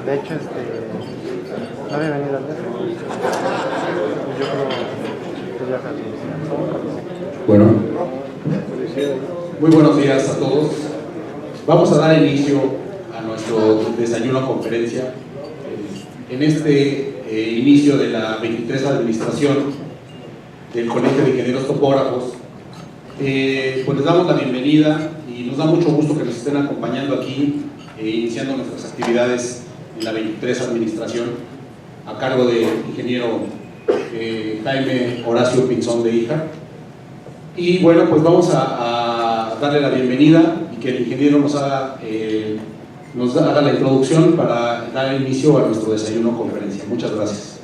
De hecho, no había venido al día. Yo creo que ya se Bueno, muy buenos días a todos. Vamos a dar inicio a nuestro desayuno conferencia. En este inicio de la 23 administración del Colegio de Ingenieros Topógrafos, pues les damos la bienvenida y nos da mucho gusto que nos estén acompañando aquí, iniciando nuestras actividades en la 23 administración, a cargo del ingeniero Jaime Horacio Pinzón de Hija. Y bueno, pues vamos a darle la bienvenida y que el ingeniero nos haga la introducción para dar inicio a nuestro desayuno conferencia. Muchas gracias.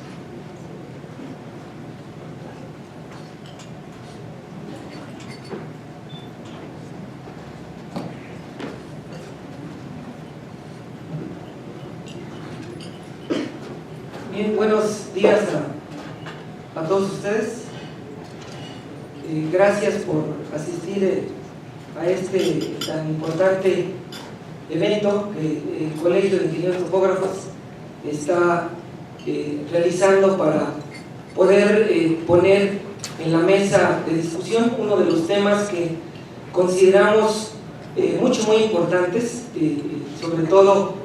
Bien, buenos días a todos ustedes. Gracias por asistir a este tan importante evento que el Colegio de Ingenieros Topógrafos está realizando para poder poner en la mesa de discusión uno de los temas que consideramos muy importantes, sobre todo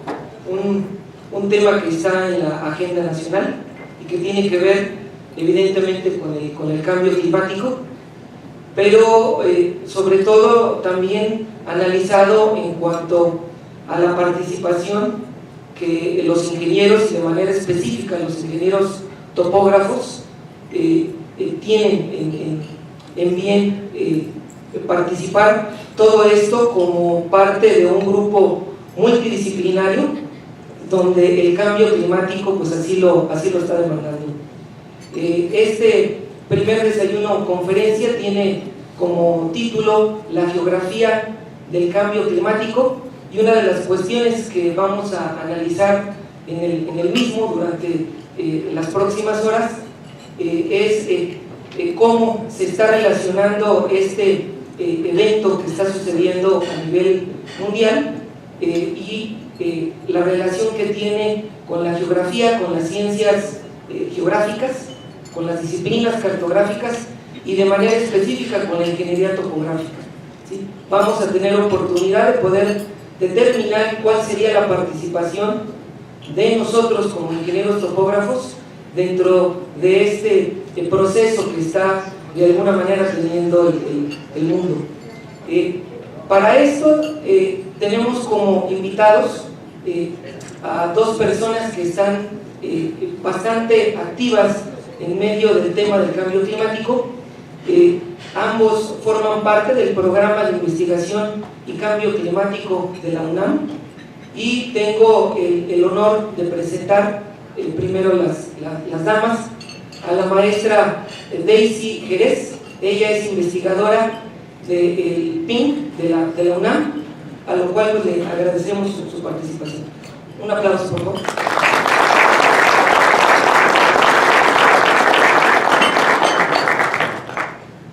un tema que está en la agenda nacional y que tiene que ver evidentemente con el cambio climático, pero sobre todo también analizado en cuanto a la participación que los ingenieros, y de manera específica los ingenieros topógrafos, tienen en bien participar, todo esto como parte de un grupo multidisciplinario donde el cambio climático pues así lo está demandando. Este primer desayuno conferencia tiene como título la geografía del cambio climático, y una de las cuestiones que vamos a analizar en el mismo durante las próximas horas es cómo se está relacionando este evento que está sucediendo a nivel mundial y la relación que tiene con la geografía, con las ciencias geográficas, con las disciplinas cartográficas y de manera específica con la ingeniería topográfica, ¿sí? Vamos a tener oportunidad de poder determinar cuál sería la participación de nosotros como ingenieros topógrafos dentro de este proceso que está de alguna manera teniendo el mundo. Para esto tenemos como invitados a dos personas que están bastante activas en medio del tema del cambio climático. Ambos forman parte del programa de investigación y cambio climático de la UNAM, y tengo el honor de presentar primero las damas, a la maestra Daisy Jerez. Ella es investigadora del PIN de la UNAM, a lo cual pues, le agradecemos su participación. Un aplauso, por favor.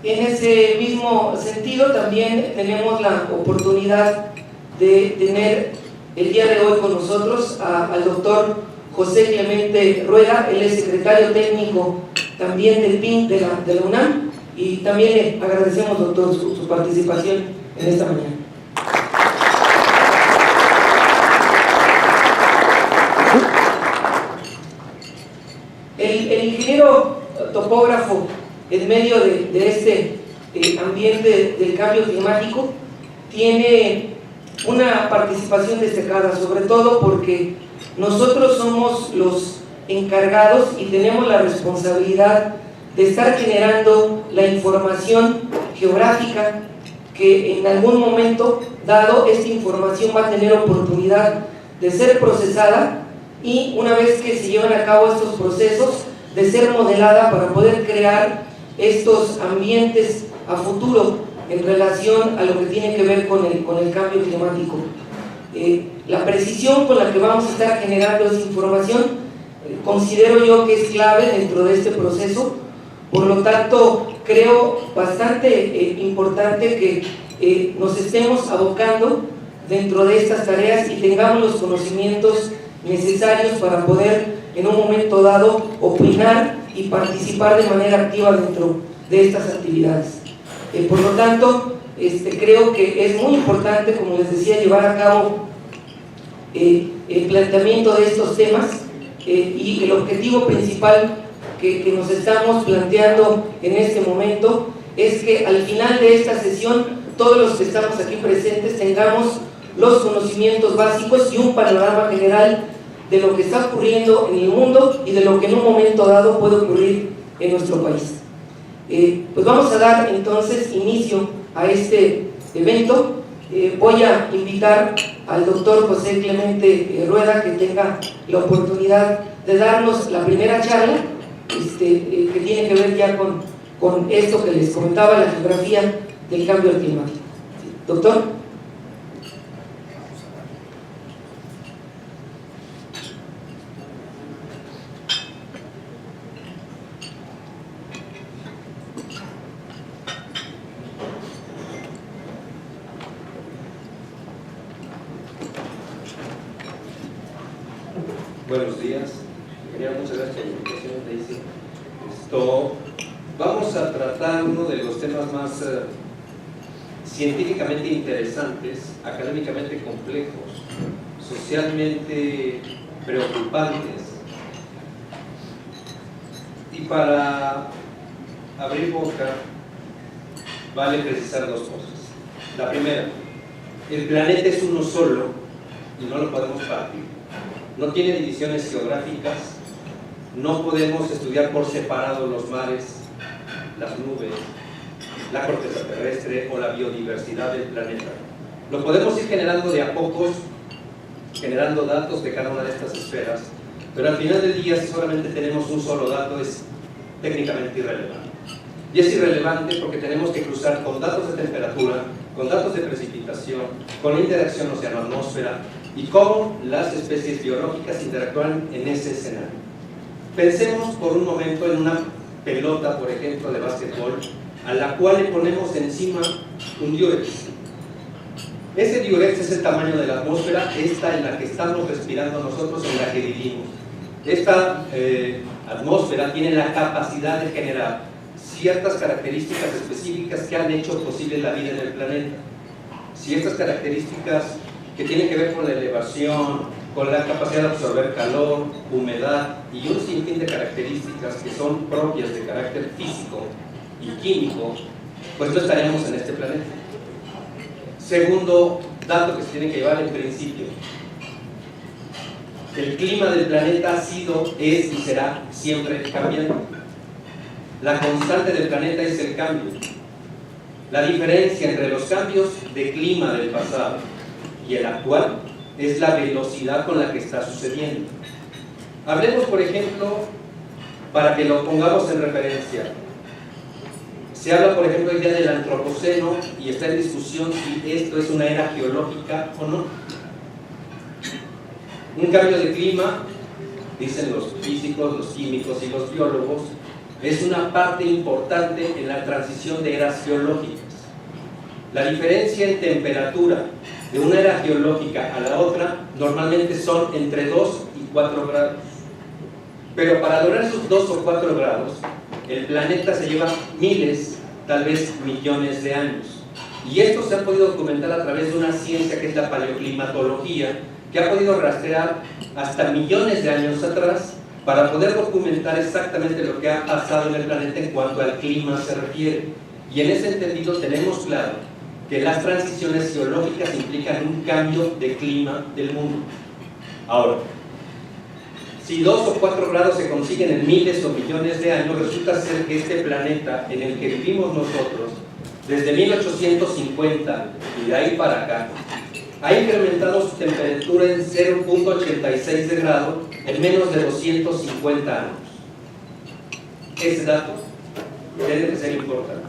En ese mismo sentido, también tenemos la oportunidad de tener el día de hoy con nosotros al doctor José Clemente Rueda. Él es secretario técnico también del PIN de la UNAM, y también le agradecemos, doctor, su participación en esta mañana. El ingeniero topógrafo, en medio de este ambiente del cambio climático, tiene una participación destacada, sobre todo porque nosotros somos los encargados y tenemos la responsabilidad de estar generando la información geográfica que en algún momento dado esta información va a tener oportunidad de ser procesada, y una vez que se llevan a cabo estos procesos, de ser modelada para poder crear estos ambientes a futuro en relación a lo que tiene que ver con el cambio climático. La precisión con la que vamos a estar generando esa información considero yo que es clave dentro de este proceso. Por lo tanto, creo bastante importante que nos estemos abocando dentro de estas tareas y tengamos los conocimientos necesarios para poder en un momento dado opinar y participar de manera activa dentro de estas actividades. Por lo tanto, creo que es muy importante, como les decía, llevar a cabo el planteamiento de estos temas y el objetivo principal que nos estamos planteando en este momento es que al final de esta sesión todos los que estamos aquí presentes tengamos los conocimientos básicos y un panorama general de lo que está ocurriendo en el mundo y de lo que en un momento dado puede ocurrir en nuestro país. Pues vamos a dar entonces inicio a este evento. Voy a invitar al doctor José Clemente Rueda, que tenga la oportunidad de darnos la primera charla, que tiene que ver ya con esto que les comentaba, la geografía del cambio climático. Doctor. Buenos días, muchas gracias por la invitación, Daisy. Vamos a tratar uno de los temas más científicamente interesantes, académicamente complejos, socialmente preocupantes. Y para abrir boca, vale precisar dos cosas. La primera, el planeta es uno solo y no lo podemos partir. No tiene divisiones geográficas, no podemos estudiar por separado los mares, las nubes, la corteza terrestre o la biodiversidad del planeta. Lo podemos ir generando de a pocos, generando datos de cada una de estas esferas, pero al final del día, si solamente tenemos un solo dato, es técnicamente irrelevante. Y es irrelevante porque tenemos que cruzar con datos de temperatura, con datos de precipitación, con la interacción océano-atmósfera, y cómo las especies biológicas interactúan en ese escenario. Pensemos por un momento en una pelota, por ejemplo, de básquetbol, a la cual le ponemos encima un diurex. Ese diurex es el tamaño de la atmósfera, esta en la que estamos respirando nosotros, en la que vivimos. Esta atmósfera tiene la capacidad de generar ciertas características específicas que han hecho posible la vida en el planeta. Si estas características que tienen que ver con la elevación, con la capacidad de absorber calor, humedad y un sinfín de características que son propias de carácter físico y químico, pues no estaríamos en este planeta. Segundo dato que se tiene que llevar en principio: el clima del planeta ha sido, es y será siempre cambiante. La constante del planeta es el cambio. La diferencia entre los cambios de clima del pasado y el actual es la velocidad con la que está sucediendo. Hablemos, por ejemplo, para que lo pongamos en referencia. Se habla, por ejemplo, hoy día del antropoceno y está en discusión si esto es una era geológica o no. Un cambio de clima, dicen los físicos, los químicos y los biólogos, es una parte importante en la transición de eras geológicas. La diferencia en temperatura de una era geológica a la otra normalmente son entre 2 y 4 grados. Pero para lograr esos 2 o 4 grados, el planeta se lleva miles, tal vez millones de años. Y esto se ha podido documentar a través de una ciencia que es la paleoclimatología, que ha podido rastrear hasta millones de años atrás para poder documentar exactamente lo que ha pasado en el planeta en cuanto al clima se refiere. Y en ese entendido tenemos claro que las transiciones geológicas implican un cambio de clima del mundo. Ahora, si 2 o 4 grados se consiguen en miles o millones de años, resulta ser que este planeta en el que vivimos nosotros, desde 1850 y de ahí para acá, ha incrementado su temperatura en 0.86 de grado en menos de 250 años. Ese dato tiene que ser importante.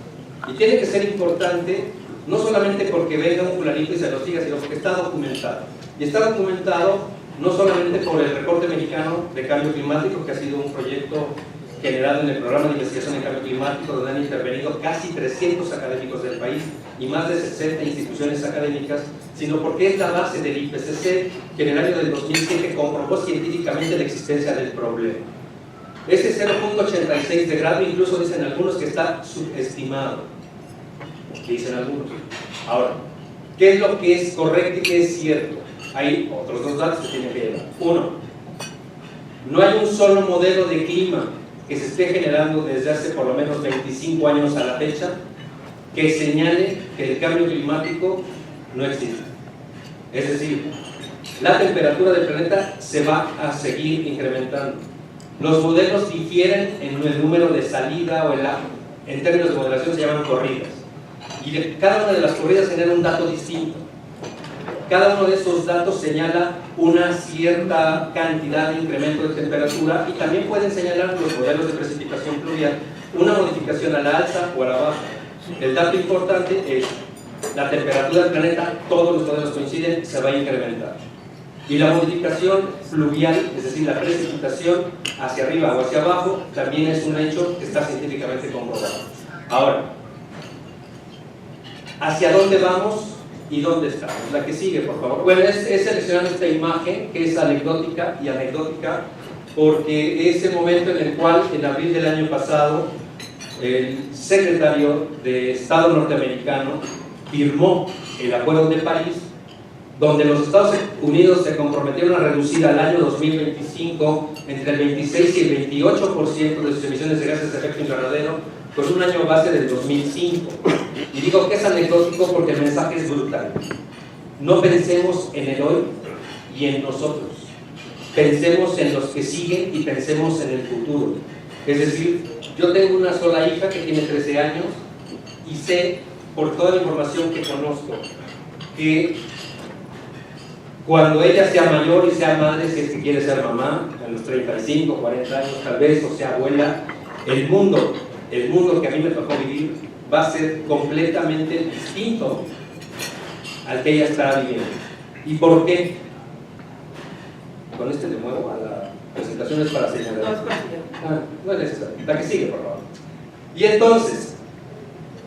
Y tiene que ser importante no solamente porque venga un fulanito y se lo siga, sino porque está documentado. Y está documentado no solamente por el Reporte Mexicano de Cambio Climático, que ha sido un proyecto generado en el programa de investigación en cambio climático, donde han intervenido casi 300 académicos del país y más de 60 instituciones académicas, sino porque es la base del IPCC, que en el año del 2007 comprobó científicamente la existencia del problema. Ese 0.86 de grado, incluso dicen algunos que está subestimado, dicen algunos. Ahora, ¿qué es lo que es correcto y qué es cierto? Hay otros dos datos que tienen que llevar. Uno, no hay un solo modelo de clima que se esté generando desde hace por lo menos 25 años a la fecha que señale que el cambio climático no existe. Es decir, la temperatura del planeta se va a seguir incrementando. Los modelos difieren en el número de salida o en términos de modelación se llaman corridas. Y cada una de las corridas genera un dato distinto. Cada uno de esos datos señala una cierta cantidad de incremento de temperatura y también pueden señalar los modelos de precipitación pluvial una modificación a la alza o a la baja. El dato importante es la temperatura del planeta, todos los modelos coinciden, se va a incrementar. Y la modificación fluvial, es decir, la precipitación hacia arriba o hacia abajo, también es un hecho que está científicamente comprobado. Ahora, ¿hacia dónde vamos y dónde estamos? La que sigue, por favor. Bueno, he seleccionado esta imagen que es anecdótica porque es el momento en el cual, en abril del año pasado, el secretario de Estado norteamericano firmó el Acuerdo de París, donde los Estados Unidos se comprometieron a reducir al año 2025 entre el 26 y el 28% de sus emisiones de gases de efecto invernadero, con un año base del 2005. Y digo que es anecdótico porque el mensaje es brutal. No pensemos en el hoy y en nosotros. Pensemos en los que siguen y pensemos en el futuro. Es decir, yo tengo una sola hija que tiene 13 años y sé, por toda la información que conozco, que cuando ella sea mayor y sea madre, si es que quiere ser mamá, a los 35, 40 años tal vez, o sea abuela, el mundo que a mí me tocó vivir va a ser completamente distinto al que ella estará viviendo. ¿Y por qué? Con este de nuevo a la presentación es para señalar. No es necesario. La que sigue, por favor. Y entonces,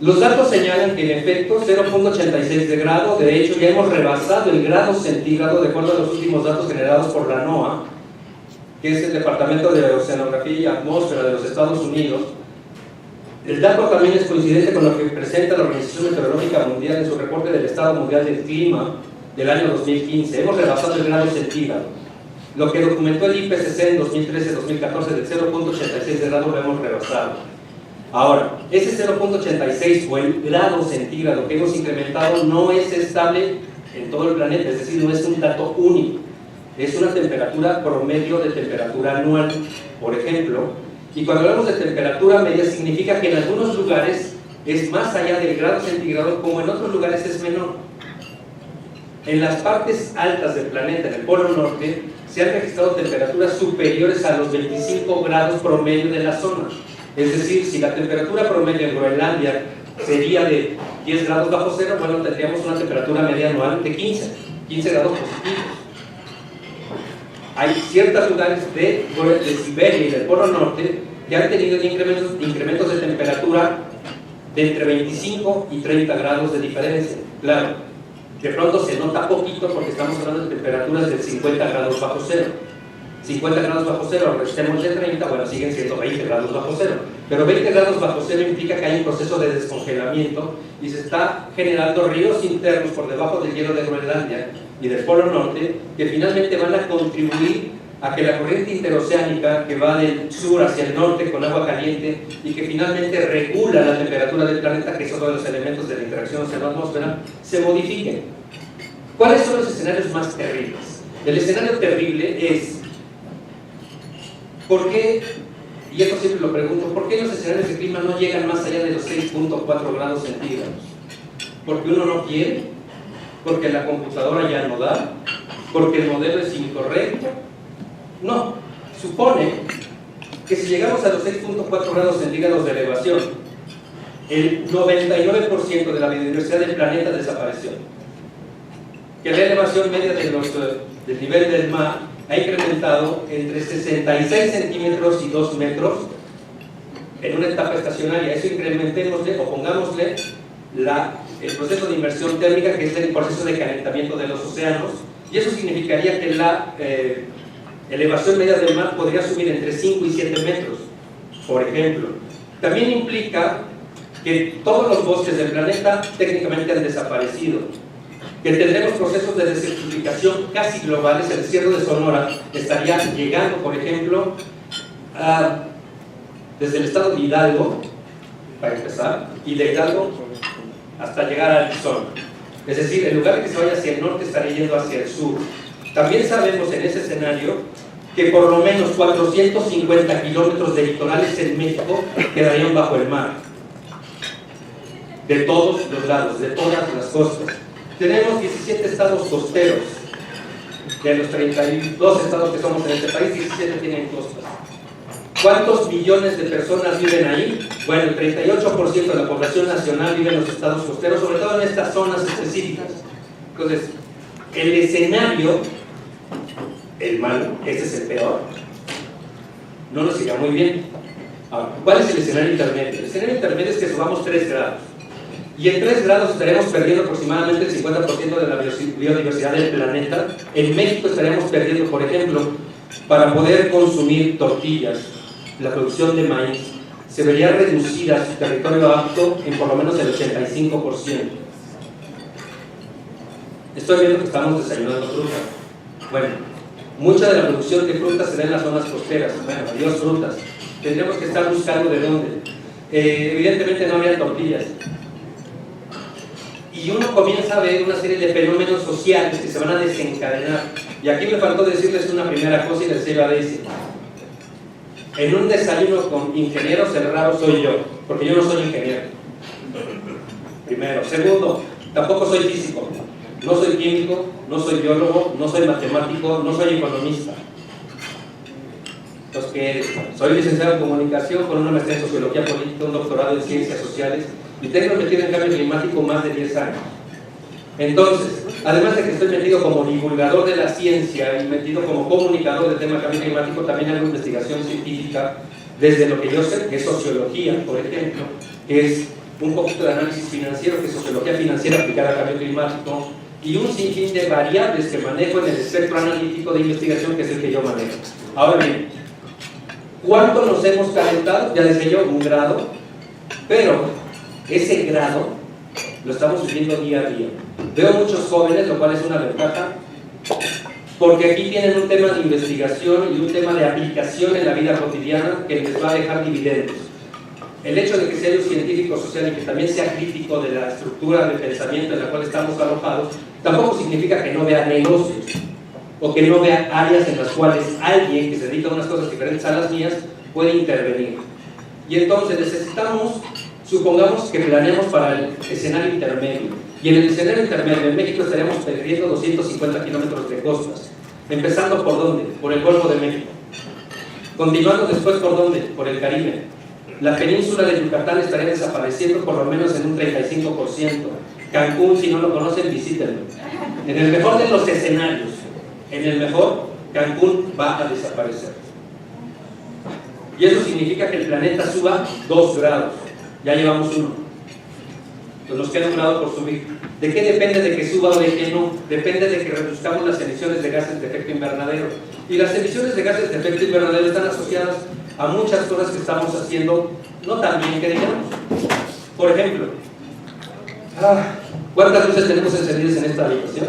los datos señalan que en efecto 0.86 de grado, de hecho ya hemos rebasado el grado centígrado de acuerdo a los últimos datos generados por la NOAA, que es el Departamento de Oceanografía y Atmósfera de los Estados Unidos. El dato también es coincidente con lo que presenta la Organización Meteorológica Mundial en su reporte del Estado Mundial del Clima del año 2015. Hemos rebasado el grado centígrado. Lo que documentó el IPCC en 2013-2014 del 0.86 de grado lo hemos rebasado. Ahora, ese 0.86 o el grado centígrado que hemos incrementado no es estable en todo el planeta, es decir, no es un dato único. Es una temperatura promedio de temperatura anual, por ejemplo. Y cuando hablamos de temperatura media significa que en algunos lugares es más allá del grado centígrado, como en otros lugares es menor. En las partes altas del planeta, en el polo norte, se han registrado temperaturas superiores a los 25 grados promedio de la zona. Es decir, si la temperatura promedio en Groenlandia sería de 10 grados bajo cero, bueno, tendríamos una temperatura media anual de 15 grados positivos. Hay ciertos lugares de Siberia y del Polo Norte que han tenido incrementos de temperatura de entre 25 y 30 grados de diferencia. Claro, de pronto se nota poquito porque estamos hablando de temperaturas de 50 grados bajo cero. 50 grados bajo cero, restemos de 30, bueno, siguen siendo 20 grados bajo cero. Pero 20 grados bajo cero implica que hay un proceso de descongelamiento y se está generando ríos internos por debajo del hielo de Groenlandia y del Polo Norte que finalmente van a contribuir a que la corriente interoceánica que va del sur hacia el norte con agua caliente y que finalmente regula la temperatura del planeta, que es uno de los elementos de la interacción oceano-atmósfera, se modifiquen. ¿Cuáles son los escenarios más terribles? El escenario terrible es ¿por qué? Y esto siempre lo pregunto, ¿por qué los escenarios de clima no llegan más allá de los 6.4 grados centígrados? ¿Porque uno no quiere? ¿Porque la computadora ya no da? ¿Porque el modelo es incorrecto? No, supone que si llegamos a los 6.4 grados centígrados de elevación, el 99% de la biodiversidad del planeta desapareció. Que la elevación media del nivel del mar ha incrementado entre 66 centímetros y 2 metros en una etapa estacionaria. Eso incrementémosle o pongámosle el proceso de inversión térmica, que es el proceso de calentamiento de los océanos, y eso significaría que la elevación media del mar podría subir entre 5 y 7 metros, por ejemplo. También implica que todos los bosques del planeta técnicamente han desaparecido, que tendremos procesos de desertificación casi globales. El desierto de Sonora estaría llegando, por ejemplo, desde el estado de Hidalgo, para empezar, y de Hidalgo hasta llegar a Arizona. Es decir, en lugar de que se vaya hacia el norte, estaría yendo hacia el sur. También sabemos en ese escenario que por lo menos 450 kilómetros de litorales en México quedarían bajo el mar, de todos los lados, de todas las costas. Tenemos 17 estados costeros. De los 32 estados que somos en este país, 17 tienen costas. ¿Cuántos millones de personas viven ahí? Bueno, el 38% de la población nacional vive en los estados costeros, sobre todo en estas zonas específicas. Entonces, el escenario, el malo, ese es el peor, no nos irá muy bien. Ahora, ¿cuál es el escenario intermedio? El escenario intermedio es que subamos 3 grados. Y en 3 grados estaremos perdiendo aproximadamente el 50% de la biodiversidad del planeta. En México estaríamos perdiendo, por ejemplo, para poder consumir tortillas, la producción de maíz se vería reducida a su territorio apto en por lo menos el 85%. Estoy viendo que estamos desayunando fruta. Bueno, mucha de la producción de frutas se da en las zonas costeras. Bueno, adiós frutas. Tendríamos que estar buscando de dónde. Evidentemente no habría tortillas. Y uno comienza a ver una serie de fenómenos sociales que se van a desencadenar. Y aquí me faltó decirles una primera cosa y les iba a decir. En un desayuno con ingenieros, el raro soy yo, porque yo no soy ingeniero. Primero. Segundo, tampoco soy físico. No soy químico, no soy biólogo, no soy matemático, no soy economista. Entonces, ¿qué eres? Soy licenciado en comunicación con una maestría en sociología política, un doctorado en ciencias sociales y tengo metido en cambio climático más de 10 años. Entonces, además de que estoy metido como divulgador de la ciencia y metido como comunicador del tema cambio climático, también hago investigación científica desde lo que yo sé, que es sociología, por ejemplo, que es un poquito de análisis financiero, que es sociología financiera aplicada al cambio climático, y un sinfín de variables que manejo en el espectro analítico de investigación, que es el que yo manejo. Ahora bien, ¿cuánto nos hemos calentado? Ya decía yo, 1 grado, pero ese grado lo estamos viviendo día a día. Veo muchos jóvenes, lo cual es una ventaja, porque aquí tienen un tema de investigación y un tema de aplicación en la vida cotidiana que les va a dejar dividendos. El hecho de que sea un científico social y que también sea crítico de la estructura de pensamiento en la cual estamos alojados, tampoco significa que no vea negocios o que no vea áreas en las cuales alguien que se dedica a unas cosas diferentes a las mías puede intervenir. Y entonces necesitamos, supongamos que planeamos para el escenario intermedio, y en el escenario intermedio en México estaríamos perdiendo 250 kilómetros de costas, empezando ¿por dónde? Por el Golfo de México, continuando después ¿por dónde? Por el Caribe. La península de Yucatán estaría desapareciendo por lo menos en un 35%. Cancún, si no lo conocen, visítenlo. En el mejor de los escenarios, en el mejor, Cancún va a desaparecer. Y eso significa que el planeta suba 2 grados. Ya llevamos 1. Pues nos queda 1 grado por subir. ¿De qué depende de que suba o de que no? Depende de que reduzcamos las emisiones de gases de efecto invernadero. Y las emisiones de gases de efecto invernadero están asociadas a muchas cosas que estamos haciendo no tan bien que digamos. Por ejemplo, ¿cuántas luces tenemos encendidas en esta habitación?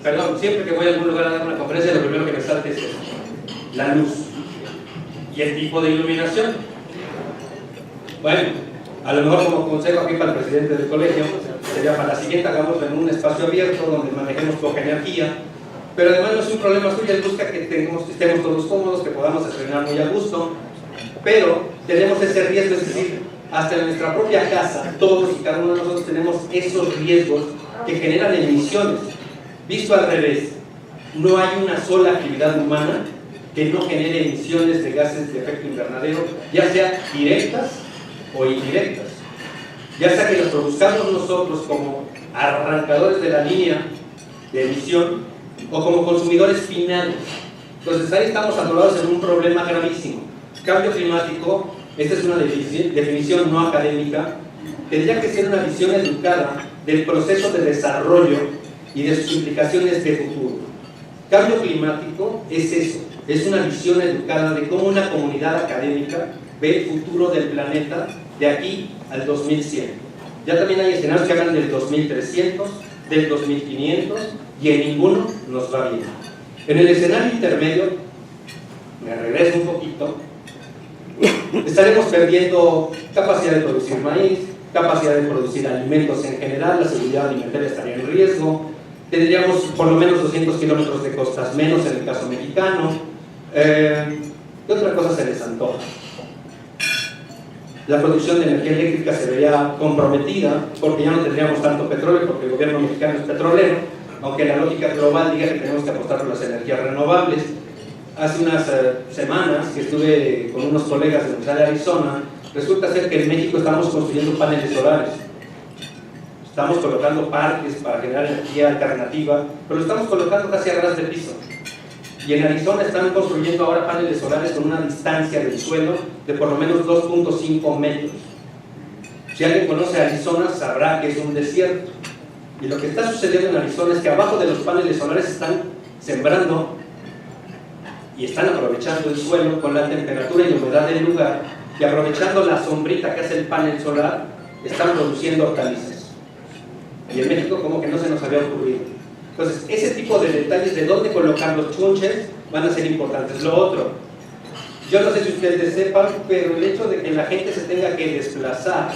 Perdón, siempre que voy a algún lugar a dar una conferencia, lo primero que me salta es la luz y el tipo de iluminación. Bueno, a lo mejor como consejo aquí para el presidente del colegio sería para la siguiente hagámoslo en un espacio abierto donde manejemos poca energía, pero además no es un problema suyo, él busca que estemos todos cómodos, que podamos estrenar muy a gusto, pero tenemos ese riesgo, es decir, hasta en nuestra propia casa, todos y cada uno de nosotros tenemos esos riesgos que generan emisiones. Visto al revés, no hay una sola actividad humana que no genere emisiones de gases de efecto invernadero, ya sea directas o indirectas, ya sea que las produzcamos nosotros como arrancadores de la línea de emisión o como consumidores finales. Entonces ahí estamos atorados en un problema gravísimo. Cambio climático, esta es una definición no académica, tendría que ser una visión educada del proceso de desarrollo y de sus implicaciones de futuro. Cambio climático es eso, es una visión educada de cómo una comunidad académica ve el futuro del planeta de aquí al 2100. Ya también hay escenarios que hablan del 2300, del 2500, y en ninguno nos va bien. En el escenario intermedio, me regreso un poquito, estaremos perdiendo capacidad de producir maíz, capacidad de producir alimentos en general, la seguridad alimentaria estaría en riesgo, tendríamos por lo menos 200 kilómetros de costas menos en el caso mexicano. ¿Qué otra cosa se les antoja? La producción de energía eléctrica se vería comprometida porque ya no tendríamos tanto petróleo, porque el gobierno mexicano es petrolero, aunque la lógica global diga que tenemos que apostar por las energías renovables. Hace unas semanas que estuve con unos colegas de la Universidad de Arizona, resulta ser que en México estamos construyendo paneles solares. Estamos colocando parques para generar energía alternativa, pero lo estamos colocando casi a ras de piso. Y en Arizona están construyendo ahora paneles solares con una distancia del suelo de por lo menos 2.5 metros. Si alguien conoce Arizona sabrá que es un desierto. Y lo que está sucediendo en Arizona es que abajo de los paneles solares están sembrando y están aprovechando el suelo con la temperatura y humedad del lugar, y aprovechando la sombrita que hace el panel solar, están produciendo hortalizas. Y en México como que no se nos había ocurrido. Entonces, ese tipo de detalles de dónde colocar los chunches van a ser importantes. Lo otro, yo no sé si ustedes sepan, pero el hecho de que la gente se tenga que desplazar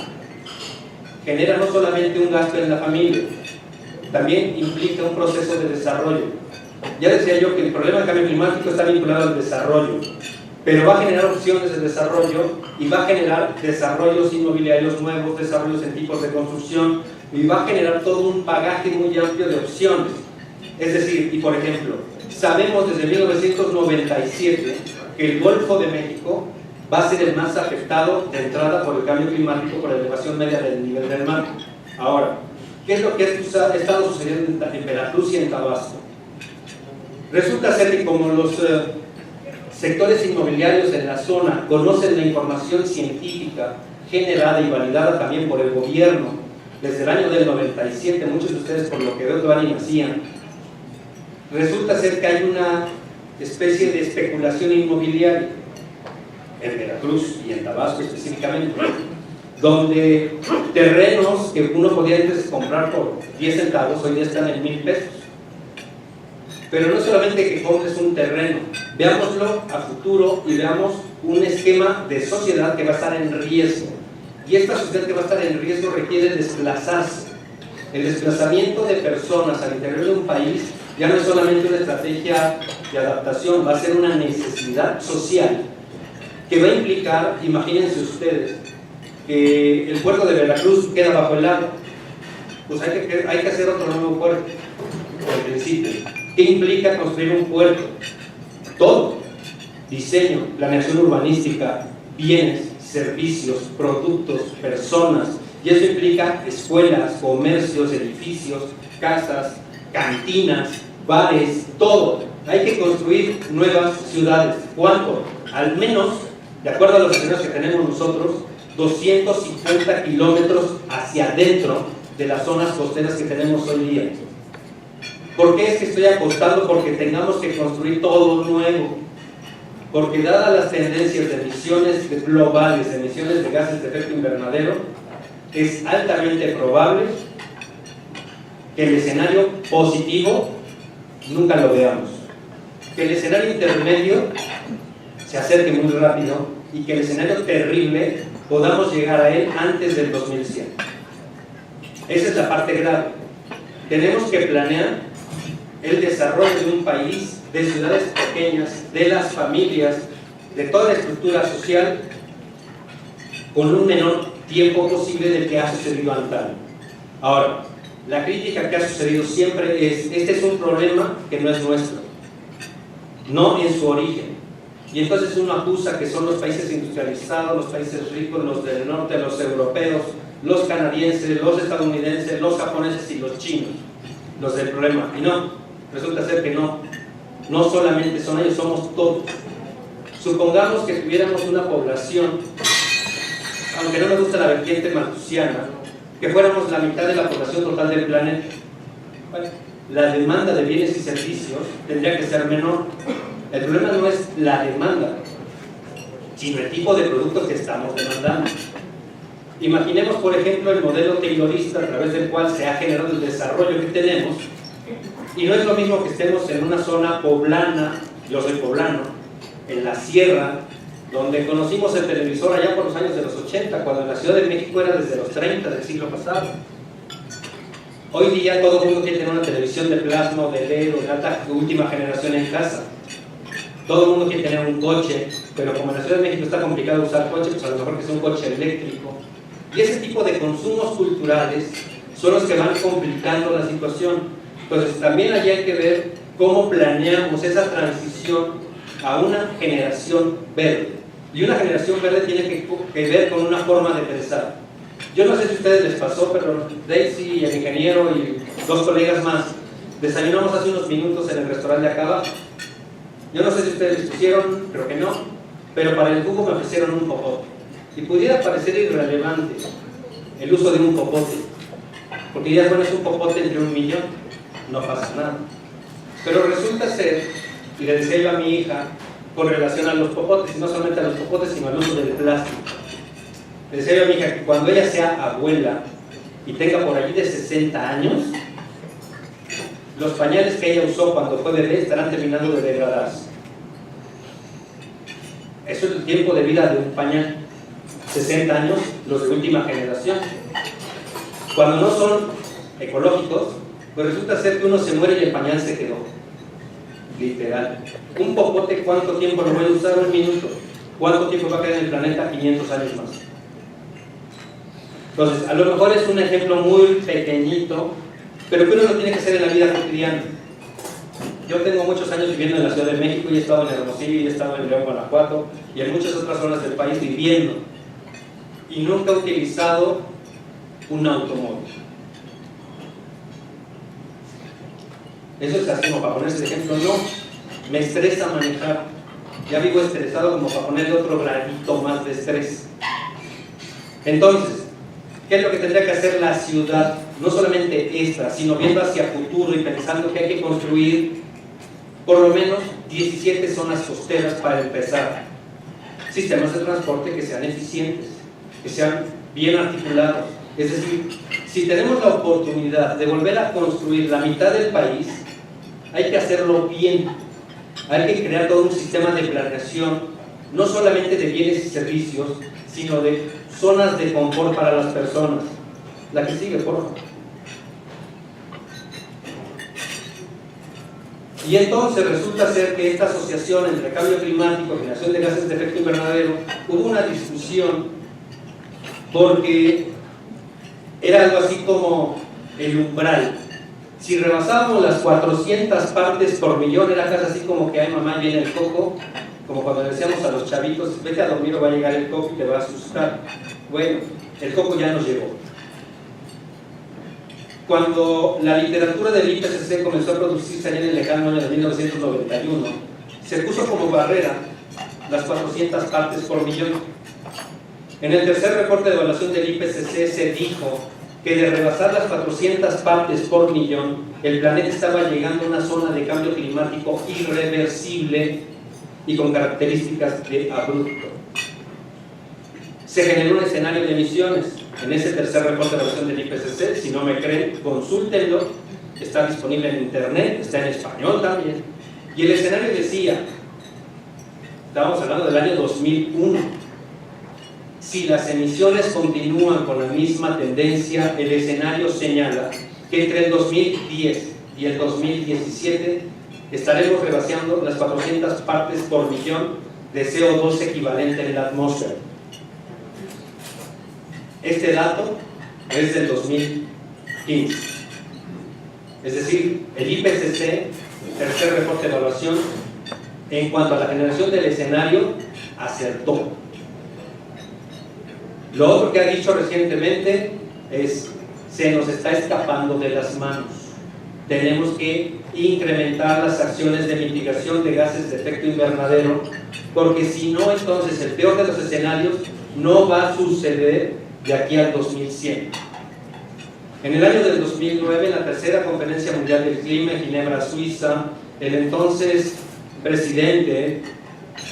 genera no solamente un gasto en la familia, también implica un proceso de desarrollo. Ya decía yo que el problema del cambio climático está vinculado al desarrollo, pero va a generar opciones de desarrollo y va a generar desarrollos inmobiliarios nuevos, desarrollos en tipos de construcción, y va a generar todo un bagaje muy amplio de opciones. Es decir, y por ejemplo, sabemos desde 1997 que el Golfo de México va a ser el más afectado de entrada por el cambio climático, por la elevación media del nivel del mar. Ahora, ¿qué es lo que ha estado sucediendo en Veracruz y en Tabasco? Resulta ser que como los sectores inmobiliarios en la zona conocen la información científica generada y validada también por el gobierno desde el año del 97, muchos de ustedes por lo que veo todavía ni nacían, resulta ser que hay una especie de especulación inmobiliaria en Veracruz y en Tabasco específicamente, donde terrenos que uno podía antes comprar por 10 centavos hoy ya están en 1,000 pesos. Pero no solamente que compres un terreno, veámoslo a futuro y veamos un esquema de sociedad que va a estar en riesgo. Y esta sociedad que va a estar en riesgo requiere desplazarse. El desplazamiento de personas al interior de un país ya no es solamente una estrategia de adaptación, va a ser una necesidad social que va a implicar, imagínense ustedes, que el puerto de Veracruz queda bajo el agua. Pues hay que hacer otro nuevo puerto, en principio. ¿Qué implica construir un puerto? Todo: diseño, planeación urbanística, bienes, servicios, productos, personas, y eso implica escuelas, comercios, edificios, casas, cantinas, bares, todo. Hay que construir nuevas ciudades. ¿Cuánto? Al menos, de acuerdo a los escenarios que tenemos nosotros, 250 kilómetros hacia adentro de las zonas costeras que tenemos hoy día. ¿Por qué es que estoy apostando porque tengamos que construir todo nuevo? Porque dadas las tendencias de emisiones globales, de emisiones de gases de efecto invernadero, es altamente probable que el escenario positivo nunca lo veamos, que el escenario intermedio se acerque muy rápido y que el escenario terrible podamos llegar a él antes del 2100. Esa es la parte grave. Tenemos que planear el desarrollo de un país, de ciudades pequeñas, de las familias, de toda la estructura social, con un menor tiempo posible del que ha sucedido antaño. Ahora, la crítica que ha sucedido siempre es: este es un problema que no es nuestro, no en su origen. Y entonces uno acusa que son los países industrializados, los países ricos, los del norte, los europeos, los canadienses, los estadounidenses, los japoneses y los chinos, los del problema. Y no, resulta ser que no. No solamente son ellos, somos todos. Supongamos que tuviéramos una población, aunque no me gusta la vertiente malthusiana, que fuéramos la mitad de la población total del planeta. Bueno, la demanda de bienes y servicios tendría que ser menor. El problema no es la demanda, sino el tipo de productos que estamos demandando. Imaginemos, por ejemplo, el modelo taylorista a través del cual se ha generado el desarrollo que tenemos, y no es lo mismo que estemos en una zona poblana, yo soy poblano, en la sierra, donde conocimos el televisor allá por los años de los 80, cuando en la Ciudad de México era desde los 30 del siglo pasado. Hoy día todo el mundo quiere tener una televisión de plasma, de LED, de alta última generación en casa. Todo el mundo quiere tener un coche, pero como en la Ciudad de México está complicado usar coche, pues a lo mejor que sea un coche eléctrico. Y ese tipo de consumos culturales son los que van complicando la situación. Entonces también allí hay que ver cómo planeamos esa transición a una generación verde. Y una generación verde tiene que ver con una forma de pensar. Yo no sé si a ustedes les pasó, pero Daisy y el ingeniero y dos colegas más desayunamos hace unos minutos en el restaurante de acá abajo. Yo no sé si ustedes les pusieron, creo que no, pero para el jugo me ofrecieron un popote. Y pudiera parecer irrelevante el uso de un popote, porque ya pones un popote entre 1.000.000, no pasa nada. Pero resulta ser, y le decía yo a mi hija, con relación a los popotes, y no solamente a los popotes, sino al uso del plástico. Le decía yo a mi hija que cuando ella sea abuela y tenga por allí de 60 años, los pañales que ella usó cuando fue bebé estarán terminando de degradarse. Eso es el tiempo de vida de un pañal. 60 años, los de última generación. Cuando no son ecológicos, pues resulta ser que uno se muere y el pañal se quedó. Literal. Un popote, ¿cuánto tiempo lo voy a usar? 1 minuto. ¿Cuánto tiempo va a quedar en el planeta? 500 años más. Entonces, a lo mejor es un ejemplo muy pequeñito, pero que uno lo tiene que hacer en la vida cotidiana. Yo tengo muchos años viviendo en la Ciudad de México y he estado en Hermosillo y he estado en León, Guanajuato y en muchas otras zonas del país viviendo. Y nunca he utilizado un automóvil. Eso es así como para ponerse de ejemplo. No, me estresa manejar. Ya vivo estresado como para ponerle otro granito más de estrés. Entonces, ¿qué es lo que tendría que hacer la ciudad? No solamente esta, sino viendo hacia futuro y pensando que hay que construir por lo menos 17 zonas costeras para empezar. Sistemas de transporte que sean eficientes, que sean bien articulados. Es decir, si tenemos la oportunidad de volver a construir la mitad del país, hay que hacerlo bien. Hay que crear todo un sistema de planeación, no solamente de bienes y servicios, sino de zonas de confort para las personas. La que sigue, por favor. Y entonces resulta ser que esta asociación entre cambio climático y generación de gases de efecto invernadero, hubo una discusión porque era algo así como el umbral. Si rebasábamos las 400 partes por millón, era casi así como que, ay mamá, viene el coco, como cuando le decíamos a los chavitos, vete a dormir o va a llegar el coco y te va a asustar. Bueno, el coco ya nos llegó. Cuando la literatura del IPCC comenzó a producirse allá en el lejano año de 1991, se puso como barrera las 400 partes por millón. En el tercer reporte de evaluación del IPCC se dijo que de rebasar las 400 partes por millón, el planeta estaba llegando a una zona de cambio climático irreversible y con características de abrupto. Se generó un escenario de emisiones. En ese tercer reporte de evaluación del IPCC, si no me creen, consúltenlo, está disponible en internet, está en español también. Y el escenario decía, estábamos hablando del año 2001, si las emisiones continúan con la misma tendencia, el escenario señala que entre el 2010 y el 2017 estaremos rebasando las 400 partes por millón de CO2 equivalente en la atmósfera. Este dato es del 2015. Es decir, el IPCC, tercer reporte de evaluación, en cuanto a la generación del escenario, acertó. Lo otro que ha dicho recientemente es, se nos está escapando de las manos. tenemos que incrementar las acciones de mitigación de gases de efecto invernadero, porque si no, entonces el peor de los escenarios no va a suceder de aquí al 2100. En el año del 2009, en la tercera Conferencia Mundial del Clima en Ginebra, Suiza, el entonces presidente,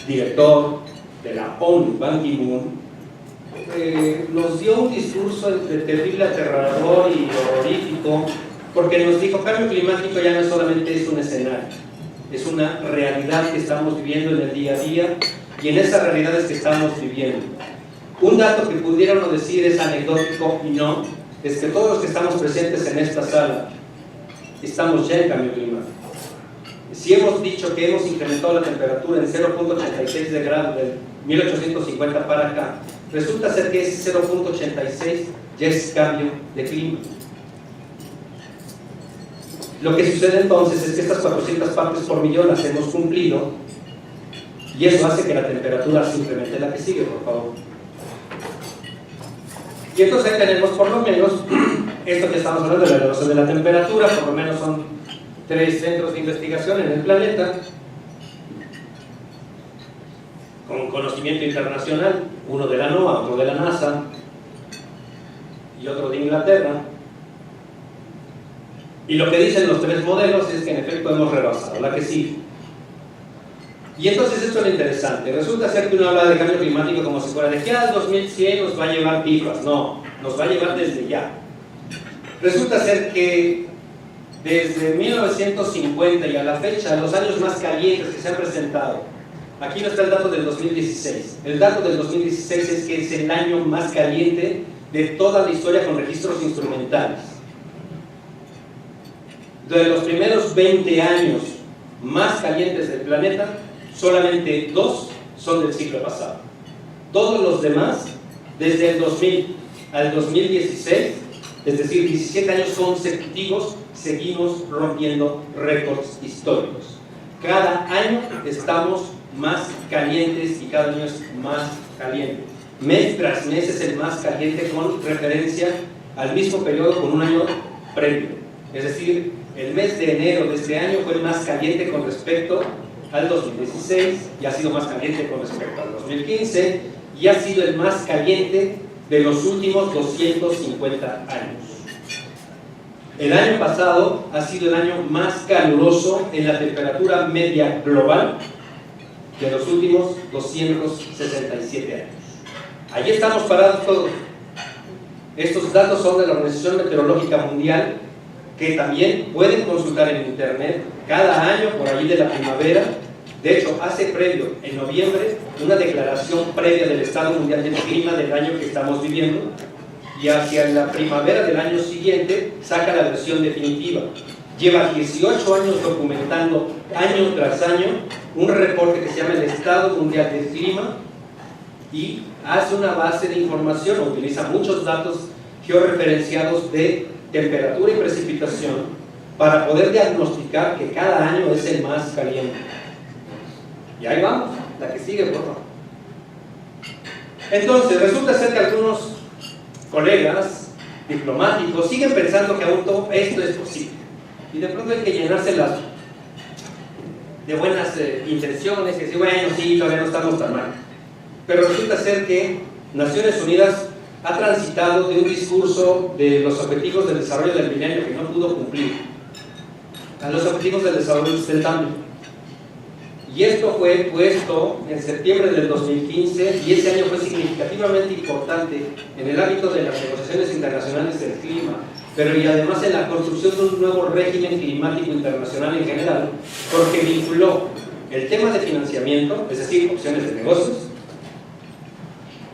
director de la ONU, Ban Ki-moon, nos dio un discurso entre terrible, aterrador y horrorífico, porque nos dijo: cambio climático ya no solamente es un escenario, es una realidad que estamos viviendo en el día a día, y en esas realidades que estamos viviendo. Un dato que pudiéramos decir es anecdótico y no, es que todos los que estamos presentes en esta sala estamos ya en cambio climático. Si hemos dicho que hemos incrementado la temperatura en 0.86 de grado del 1850 para acá, resulta ser que ese 0.86 ya es cambio de clima. Lo que sucede entonces es que estas 400 partes por millón las hemos cumplido, y eso hace que la temperatura se incremente. La que sigue, por favor. Y entonces tenemos por lo menos esto que estamos hablando de la elevación de la temperatura. Por lo menos son 3 centros de investigación en el planeta con conocimiento internacional, uno de la NOAA, otro de la NASA y otro de Inglaterra. Y lo que dicen los 3 modelos es que en efecto hemos rebasado. La que sigue. Y entonces esto es lo interesante. Resulta ser que uno habla de cambio climático como si fuera de que al 2100 nos va a llevar pifas. No, nos va a llevar desde ya. Resulta ser que desde 1950 y a la fecha, los años más calientes que se han presentado, aquí no está el dato del 2016. El dato del 2016 es que es el año más caliente de toda la historia con registros instrumentales. De los primeros 20 años más calientes del planeta, solamente 2 son del siglo pasado. Todos los demás, desde el 2000 al 2016, es decir, 17 años consecutivos, seguimos rompiendo récords históricos. Cada año estamos más calientes y cada año es más caliente. Mes tras mes es el más caliente con referencia al mismo periodo con un año previo. Es decir, el mes de enero de este año fue el más caliente con respecto al 2016, y ha sido más caliente con respecto al 2015, y ha sido el más caliente de los últimos 250 años. El año pasado ha sido el año más caluroso en la temperatura media global de los últimos 267 años. Allí estamos parados todos. Estos datos son de la Organización Meteorológica Mundial, que también pueden consultar en internet cada año por allí de la primavera. De hecho, hace previo, en noviembre, una declaración previa del Estado Mundial del Clima del año que estamos viviendo, y hacia la primavera del año siguiente saca la versión definitiva. Lleva 18 años documentando año tras año un reporte que se llama el Estado Mundial del Clima, y hace una base de información, utiliza muchos datos georreferenciados de temperatura y precipitación para poder diagnosticar que cada año es el más caliente. Y ahí vamos, la que sigue, por favor. Entonces, resulta ser que algunos colegas diplomáticos siguen pensando que aún todo esto es posible, y de pronto hay que llenárselas de buenas intenciones y decir, bueno, sí, todavía no estamos tan mal. Pero resulta ser que Naciones Unidas ha transitado de un discurso de los objetivos del desarrollo del milenio que no pudo cumplir a los objetivos del desarrollo sustentable. Y esto fue puesto en septiembre del 2015, y ese año fue significativamente importante en el ámbito de las negociaciones internacionales del clima, pero y además en la construcción de un nuevo régimen climático internacional en general, porque vinculó el tema de financiamiento, es decir, opciones de negocios,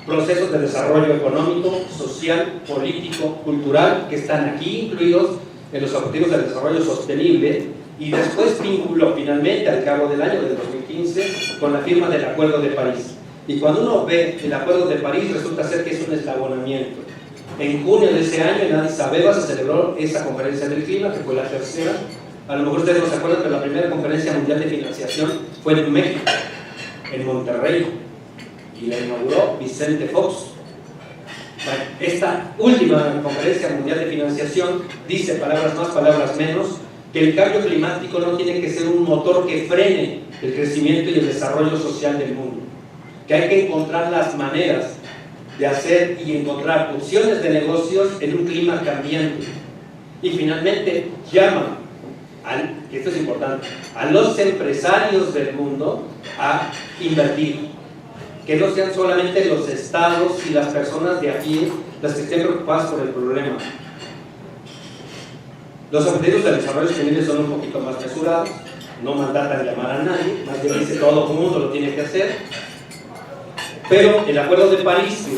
procesos de desarrollo económico, social, político, cultural, que están aquí incluidos en los objetivos del desarrollo sostenible, y después vinculó finalmente al cabo del año del 2015 con la firma del Acuerdo de París. Y cuando uno ve el Acuerdo de París, resulta ser que es un eslabonamiento. En junio de ese año en Addis Abeba se celebró esa conferencia del clima, que fue la tercera. A lo mejor ustedes no se acuerdan, pero la primera conferencia mundial de financiación fue en México, en Monterrey, y la inauguró Vicente Fox. Bueno, esta última conferencia mundial de financiación dice, palabras más, palabras menos, que el cambio climático no tiene que ser un motor que frene el crecimiento y el desarrollo social del mundo, que hay que encontrar las maneras de hacer y encontrar opciones de negocios en un clima cambiante. Y finalmente llama, que esto es importante, a los empresarios del mundo a invertir, que no sean solamente los estados y las personas de aquí las que estén preocupadas por el problema. Los objetivos del desarrollo sostenible son un poquito más mesurados, no mandatan llamar a nadie, más bien dice todo el mundo lo tiene que hacer. Pero el Acuerdo de París,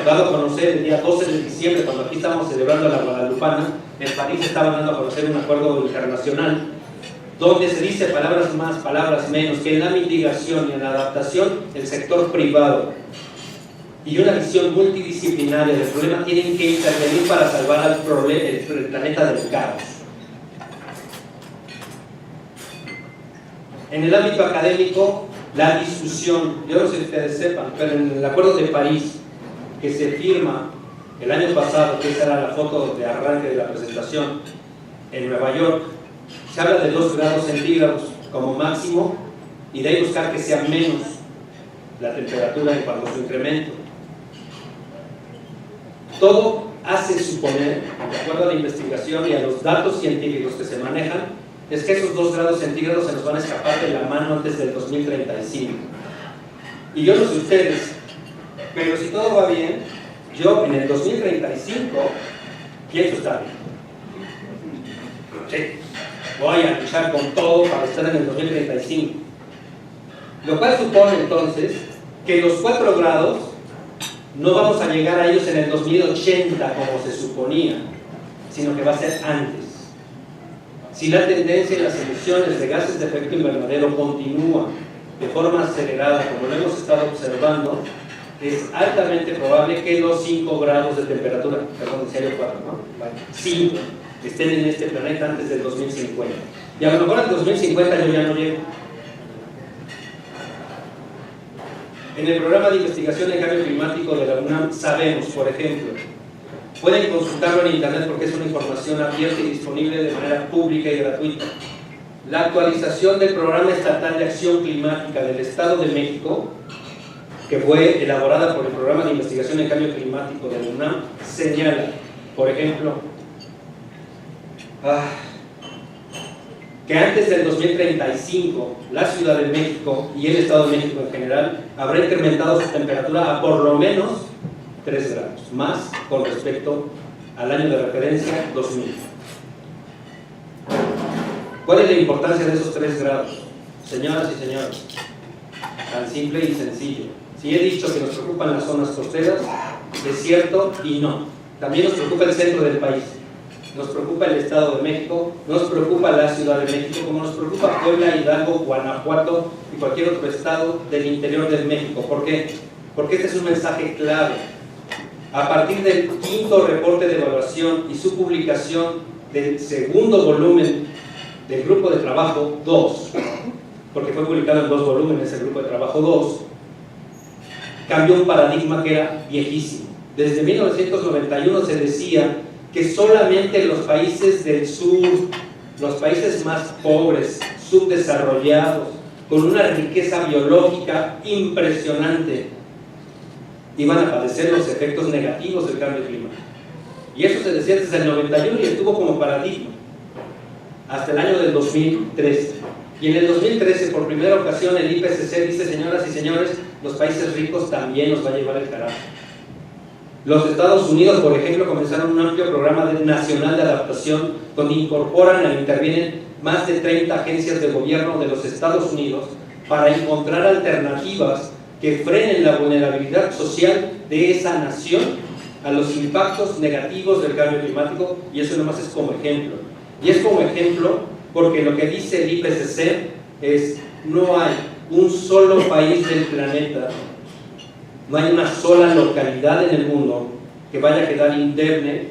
dado a conocer el día 12 de diciembre, cuando aquí estamos celebrando la Guadalupana, en París estaban dando a conocer un acuerdo internacional donde se dice palabras más, palabras menos, que en la mitigación y en la adaptación el sector privado y una visión multidisciplinaria del problema tienen que intervenir para salvar el planeta del caos. En el ámbito académico, la discusión, yo no sé si ustedes sepan, pero en el Acuerdo de París, que se firma el año pasado, que esa era la foto de arranque de la presentación, en Nueva York, se habla de 2 grados centígrados como máximo, y de ahí buscar que sea menos la temperatura en cuanto a su incremento. Todo hace suponer, de acuerdo a la investigación y a los datos científicos que se manejan, es que esos 2 grados centígrados se nos van a escapar de la mano antes del 2035. Y yo no sé ustedes, pero si todo va bien, yo en el 2035 pienso estar bien. Sí, voy a luchar con todo para estar en el 2035. Lo cual supone entonces que los 4 grados no vamos a llegar a ellos en el 2080 como se suponía, sino que va a ser antes. Si la tendencia en las emisiones de gases de efecto invernadero continúa de forma acelerada, como lo hemos estado observando, es altamente probable que los 5 grados de temperatura, perdón, decía yo 4, ¿no? 5, estén en este planeta antes del 2050. Y a lo mejor en el 2050 yo ya no llego. En el programa de investigación en cambio climático de la UNAM sabemos, por ejemplo, pueden consultarlo en internet porque es una información abierta y disponible de manera pública y gratuita. La actualización del Programa Estatal de Acción Climática del Estado de México, que fue elaborada por el Programa de Investigación en Cambio Climático de la UNAM, señala, por ejemplo, que antes del 2035 la Ciudad de México y el Estado de México en general habrá incrementado su temperatura a por lo menos 3 grados más con respecto al año de referencia 2000. ¿Cuál es la importancia de esos 3 grados? Señoras y señores, tan simple y sencillo. Si he dicho que nos preocupan las zonas costeras, es cierto y no. También nos preocupa el centro del país, nos preocupa el Estado de México, nos preocupa la Ciudad de México, como nos preocupa Puebla, Hidalgo, Guanajuato y cualquier otro estado del interior de México. ¿Por qué? Porque este es un mensaje clave. A partir del 5º reporte de evaluación y su publicación del 2º volumen del grupo de trabajo 2, porque fue publicado en 2 volúmenes el grupo de trabajo 2, cambió un paradigma que era viejísimo. Desde 1991 se decía que solamente los países del sur, los países más pobres, subdesarrollados, con una riqueza biológica impresionante, iban a padecer los efectos negativos del cambio climático. Y eso se decía desde el 91 y estuvo como paradigma hasta el año del 2013. Y en el 2013, por primera ocasión, el IPCC dice, señoras y señores, los países ricos también nos va a llevar el carajo. Los Estados Unidos, por ejemplo, comenzaron un amplio programa nacional de adaptación donde incorporan e intervienen más de 30 agencias de gobierno de los Estados Unidos para encontrar alternativas que frenen la vulnerabilidad social de esa nación a los impactos negativos del cambio climático, y eso nomás es como ejemplo. Y es como ejemplo porque lo que dice el IPCC es: no hay un solo país del planeta, no hay una sola localidad en el mundo que vaya a quedar indemne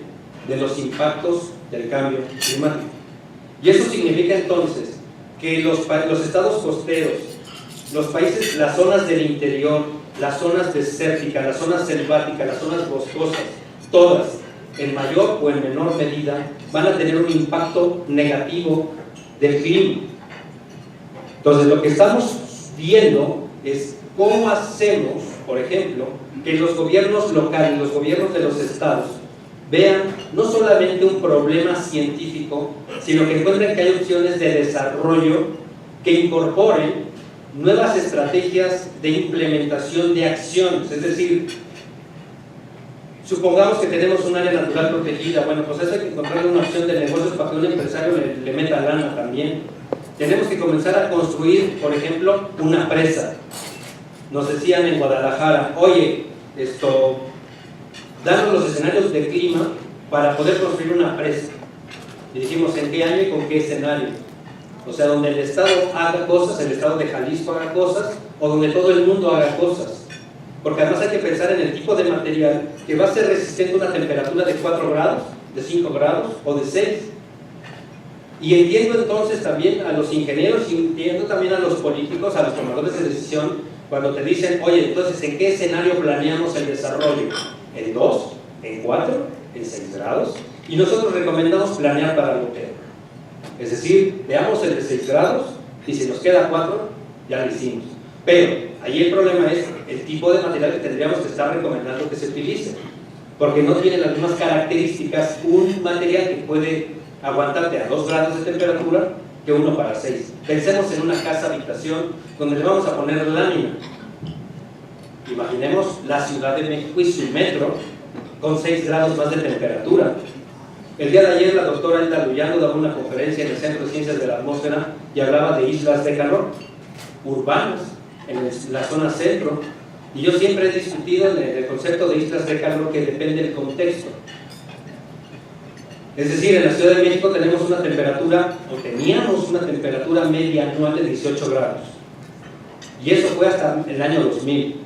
de los impactos del cambio climático. Y eso significa entonces que los estados costeros, los países, las zonas del interior, las zonas desérticas, las zonas selváticas, las zonas boscosas, todas, en mayor o en menor medida, van a tener un impacto negativo del clima. Entonces, lo que estamos viendo es cómo hacemos, por ejemplo, que los gobiernos locales, los gobiernos de los estados, vean no solamente un problema científico, sino que encuentren que hay opciones de desarrollo que incorporen nuevas estrategias de implementación de acciones. Es decir, supongamos que tenemos un área natural protegida, bueno, pues eso hay que encontrar una opción de negocios para que un empresario le meta lana también. Tenemos que comenzar a construir, por ejemplo, una presa. Nos decían en Guadalajara, oye, danos los escenarios de clima para poder construir una presa. Y dijimos, ¿en qué año y con qué escenario? O sea, donde el Estado haga cosas, el Estado de Jalisco haga cosas, o donde todo el mundo haga cosas. Porque además hay que pensar en el tipo de material que va a ser resistente a una temperatura de 4 grados, de 5 grados o de 6. Y entiendo entonces también a los ingenieros y entiendo también a los políticos, a los tomadores de decisión, cuando te dicen, oye, entonces, ¿en qué escenario planeamos el desarrollo? ¿En 2? ¿En 4? ¿En 6 grados? Y nosotros recomendamos planear para lo peor. Es decir, veamos el de 6 grados y si nos queda 4, ya lo hicimos. Pero ahí el problema es el tipo de material que tendríamos que estar recomendando que se utilice. Porque no tiene las mismas características un material que puede aguantarte a 2 grados de temperatura que uno para 6. Pensemos en una casa habitación donde le vamos a poner lámina. Imaginemos la Ciudad de México y su metro con 6 grados más de temperatura. El día de ayer la doctora Elda Luyano daba una conferencia en el Centro de Ciencias de la Atmósfera y hablaba de islas de calor urbanas en la zona centro. Y yo siempre he discutido en el concepto de islas de calor que depende del contexto. Es decir, en la Ciudad de México tenemos una temperatura, o teníamos una temperatura media anual de 18 grados. Y eso fue hasta el año 2000.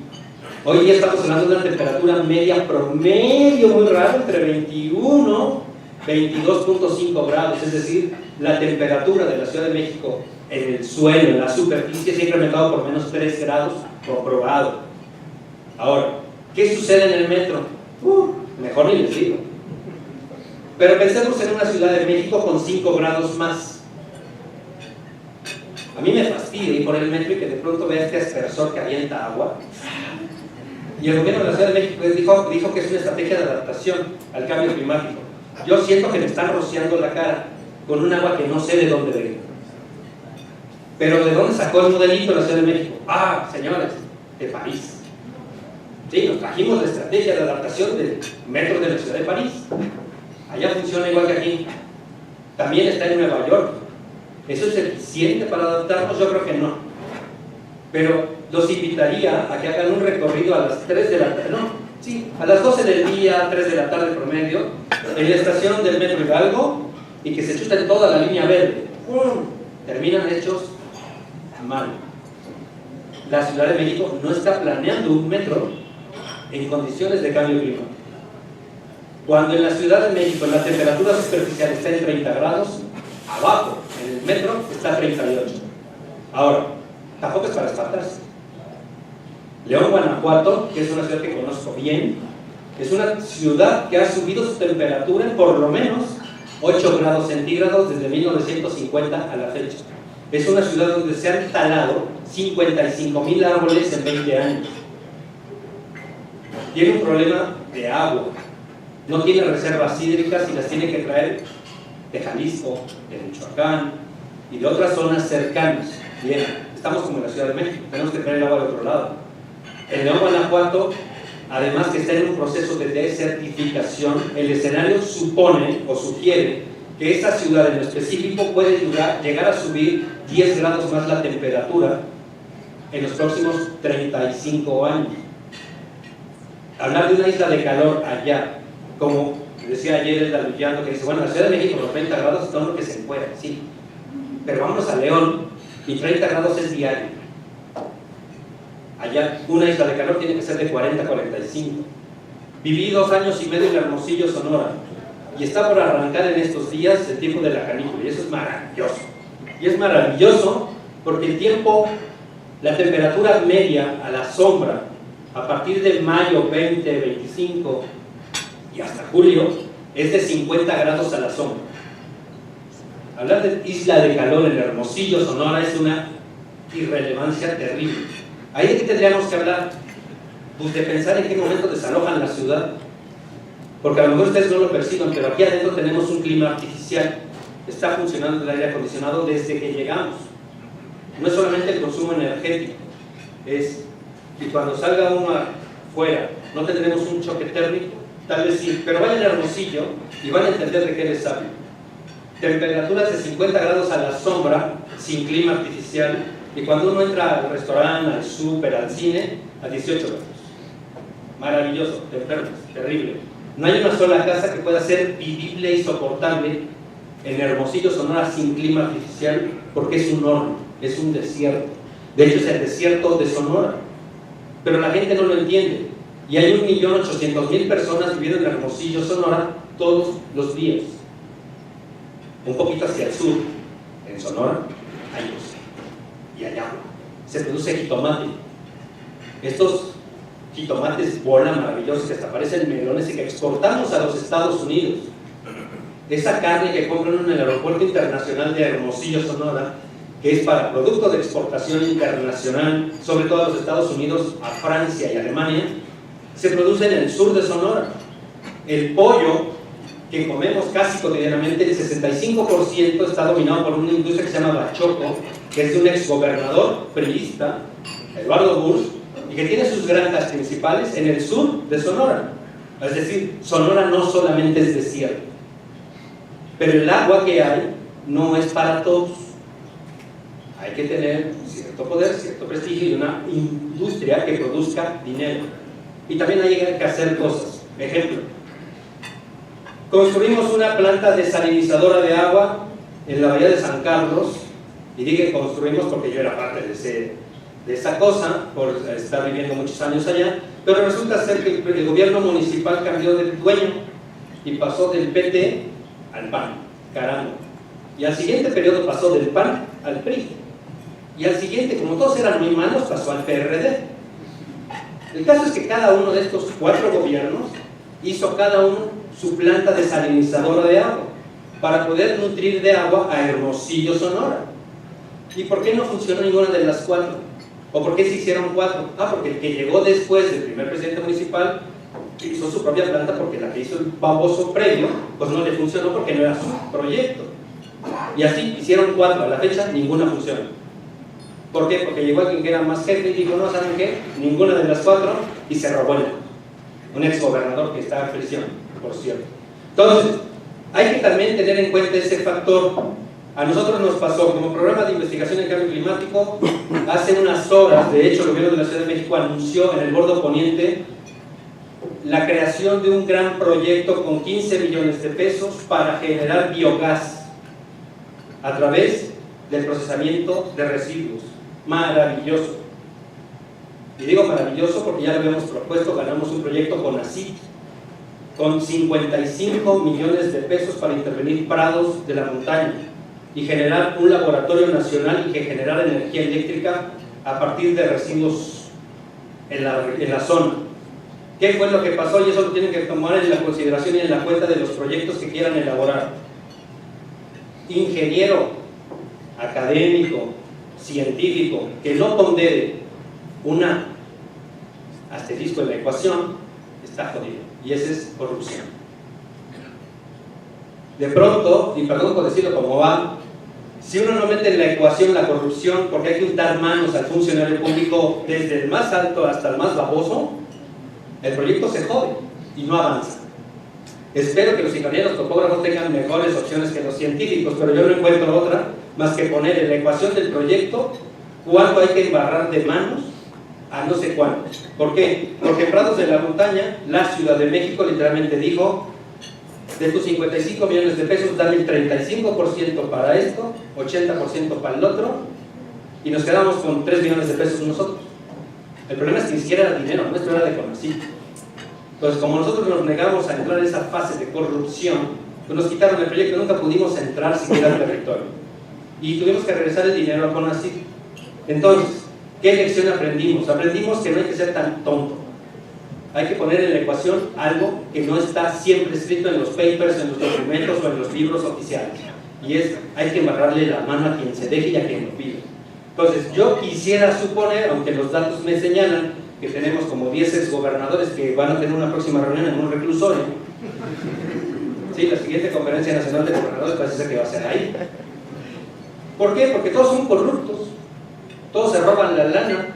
Hoy ya estamos hablando de una temperatura media promedio muy raro, entre 21 y 22.5 grados. Es decir, la temperatura de la Ciudad de México en el suelo, en la superficie, se ha incrementado por menos 3 grados comprobado. Ahora, ¿qué sucede en el metro? Mejor ni les digo. Pero pensemos en una Ciudad de México con 5 grados más. A mí me fastidia ir por el metro y que de pronto vea este aspersor que avienta agua. Y el gobierno de la Ciudad de México dijo que es una estrategia de adaptación al cambio climático. Yo siento que me están rociando la cara con un agua que no sé de dónde venga. Pero ¿de dónde sacó el modelito de la Ciudad de México? Ah, señores, de París. Sí, nos trajimos la estrategia de adaptación del metro de la Ciudad de París. Allá funciona igual que aquí. También está en Nueva York. ¿Eso es eficiente para adaptarnos? Yo creo que no. Pero los invitaría a que hagan un recorrido a las 3 de la tarde. No, sí, a las 12 del día, 3 de la tarde promedio, en la estación del Metro Hidalgo, y que se chuten toda la línea verde. Terminan hechos mal. La Ciudad de México no está planeando un metro en condiciones de cambio climático. Cuando en la Ciudad de México la temperatura superficial está en 30 grados, abajo, en el metro, está a 38. Ahora, tampoco es para espantarse. León, Guanajuato, que es una ciudad que conozco bien, es una ciudad que ha subido su temperatura en por lo menos 8 grados centígrados desde 1950 a la fecha. Es una ciudad donde se han talado 55,000 árboles en 20 años. Tiene un problema de agua. No tiene reservas hídricas y las tiene que traer de Jalisco, de Michoacán y de otras zonas cercanas. Bien, estamos como en la Ciudad de México, tenemos que traer el agua de otro lado. En León, Guanajuato, además que está en un proceso de desertificación, el escenario supone o sugiere que esta ciudad en lo específico puede llegar a subir 10 grados más la temperatura en los próximos 35 años. Hablar de una isla de calor allá, como decía ayer el Daluyano, que dice, bueno, la Ciudad de México los 30 grados es todo lo que se encuentra, sí, pero vámonos a León y 30 grados es diario. Allá una isla de calor tiene que ser de 40 a 45. Viví 2 años y medio en Hermosillo, Sonora, y está por arrancar en estos días el tiempo de la canícula, y eso es maravilloso. Y es maravilloso porque el tiempo, la temperatura media a la sombra, a partir de mayo 20, 25 y hasta julio, es de 50 grados a la sombra. Hablar de isla de calor en Hermosillo, Sonora, es una irrelevancia terrible. Ahí es que tendríamos que hablar, pues, de pensar en qué momento desalojan la ciudad, porque a lo mejor ustedes no lo perciben, pero aquí adentro tenemos un clima artificial. Está funcionando el aire acondicionado desde que llegamos. No es solamente el consumo energético, es que cuando salga uno afuera no tendremos un choque térmico, tal vez sí, pero vayan a Hermosillo y van a entender de qué les hablo. Temperaturas de 50 grados a la sombra, sin clima artificial, y cuando uno entra al restaurante, al súper, al cine, a 18 grados. Maravilloso, te enfermas, terrible. No hay una sola casa que pueda ser vivible y soportable en Hermosillo, Sonora, sin clima artificial, porque es un horno, es un desierto. De hecho, es el desierto de Sonora. Pero la gente no lo entiende. Y hay 1.800.000 personas viviendo en Hermosillo, Sonora, todos los días. Un poquito hacia el sur, en Sonora, hay bosque y hay agua. Se produce jitomate. Estos jitomates bola maravillosos que hasta parecen melones y que exportamos a los Estados Unidos. Esa carne que compran en el aeropuerto internacional de Hermosillo, Sonora, que es para producto de exportación internacional, sobre todo a los Estados Unidos, a Francia y Alemania, se produce en el sur de Sonora. El pollo que comemos casi cotidianamente, el 65% está dominado por una industria que se llama Bachoco, que es de un exgobernador priista, Eduardo Bush, y que tiene sus granjas principales en el sur de Sonora. Es decir, Sonora no solamente es desierto, pero el agua que hay no es para todos. Hay que tener cierto poder, cierto prestigio y una industria que produzca dinero. Y también hay que hacer cosas. Ejemplo, construimos una planta desalinizadora de agua en la bahía de San Carlos, y dije construimos porque yo era parte de esa cosa, por estar viviendo muchos años allá, pero resulta ser que el gobierno municipal cambió de dueño y pasó del PT al PAN, caramba. Y al siguiente periodo pasó del PAN al PRI. Y al siguiente, como todos eran muy malos, pasó al PRD. El caso es que cada uno de estos 4 gobiernos hizo cada uno su planta desalinizadora de agua para poder nutrir de agua a Hermosillo, Sonora. ¿Y por qué no funcionó ninguna de las 4? ¿O por qué se hicieron 4? Porque el que llegó después del primer presidente municipal hizo su propia planta, porque la que hizo el baboso previo pues no le funcionó porque no era su proyecto. Y así hicieron 4, a la fecha ninguna funciona. ¿Por qué? Porque llegó alguien que era más jefe y dijo, no, ¿saben qué? Ninguna de las 4, y se robó un exgobernador que está en prisión, por cierto. Entonces, hay que también tener en cuenta ese factor. A nosotros nos pasó, como programa de investigación en cambio climático, hace unas horas, de hecho el gobierno de la Ciudad de México anunció en el Bordo Poniente la creación de un gran proyecto con 15 millones de pesos para generar biogás a través del procesamiento de residuos. Maravilloso. Y digo maravilloso porque ya lo habíamos propuesto, ganamos un proyecto con ACIT, con 55 millones de pesos para intervenir prados de la montaña y generar un laboratorio nacional y que generara energía eléctrica a partir de residuos en la zona. ¿Qué fue lo que pasó? Y eso lo tienen que tomar en la consideración y en la cuenta de los proyectos que quieran elaborar. Ingeniero, académico, científico, que no pondere una asterisco en la ecuación, está jodido. Y esa es corrupción. De pronto, y perdón por decirlo como va, si uno no mete en la ecuación la corrupción, porque hay que untar manos al funcionario público desde el más alto hasta el más baboso, el proyecto se jode y no avanza. Espero que los ingenieros topógrafos tengan mejores opciones que los científicos, pero yo no encuentro otra más que poner en la ecuación del proyecto cuánto hay que embarrar de manos a no sé cuánto. ¿Por qué? Porque Prados de la Montaña, la Ciudad de México literalmente dijo, de tus 55 millones de pesos, dame el 35% para esto, 80% para el otro, y nos quedamos con 3 millones de pesos nosotros. El problema es que ni siquiera era dinero, nuestro era de CONACYT. Entonces, como nosotros nos negamos a entrar en esa fase de corrupción, pues nos quitaron el proyecto, nunca pudimos entrar siquiera al territorio. Y tuvimos que regresar el dinero a hay que poner en la ecuación algo que no está siempre escrito en los papers, en los documentos o en los libros oficiales. Y es, hay que embarrarle la mano a quien se deje y a quien lo pide. Entonces, yo quisiera suponer, aunque los datos me señalan que tenemos como 10 exgobernadores que van a tener una próxima reunión en un reclusorio. Sí, la siguiente conferencia nacional de gobernadores parece ser que va a ser ahí. ¿Por qué? Porque todos son corruptos, todos se roban la lana.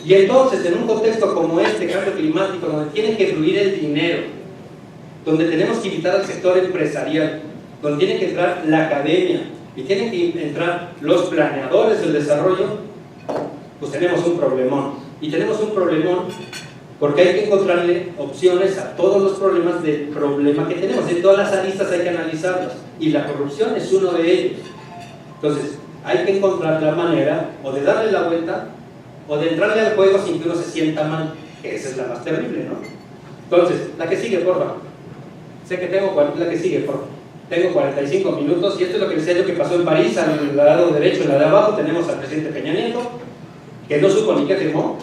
Y entonces, en un contexto como este, cambio climático, donde tiene que fluir el dinero, donde tenemos que invitar al sector empresarial, donde tiene que entrar la academia y tienen que entrar los planeadores del desarrollo, pues tenemos un problemón. Y tenemos un problemón porque hay que encontrarle opciones a todos los problemas del problema que tenemos. En todas las aristas hay que analizarlas y la corrupción es uno de ellos. Entonces, hay que encontrar la manera o de darle la vuelta o de entrarle al juego sin que uno se sienta mal, que esa es la más terrible, ¿no? Entonces, la que sigue, por favor. Sé que tengo la que sigue, por favor. Tengo 45 minutos y esto es lo que les decía yo que pasó en París. Al lado derecho, en la de abajo, tenemos al presidente Peña Nieto, que no supo ni qué firmó.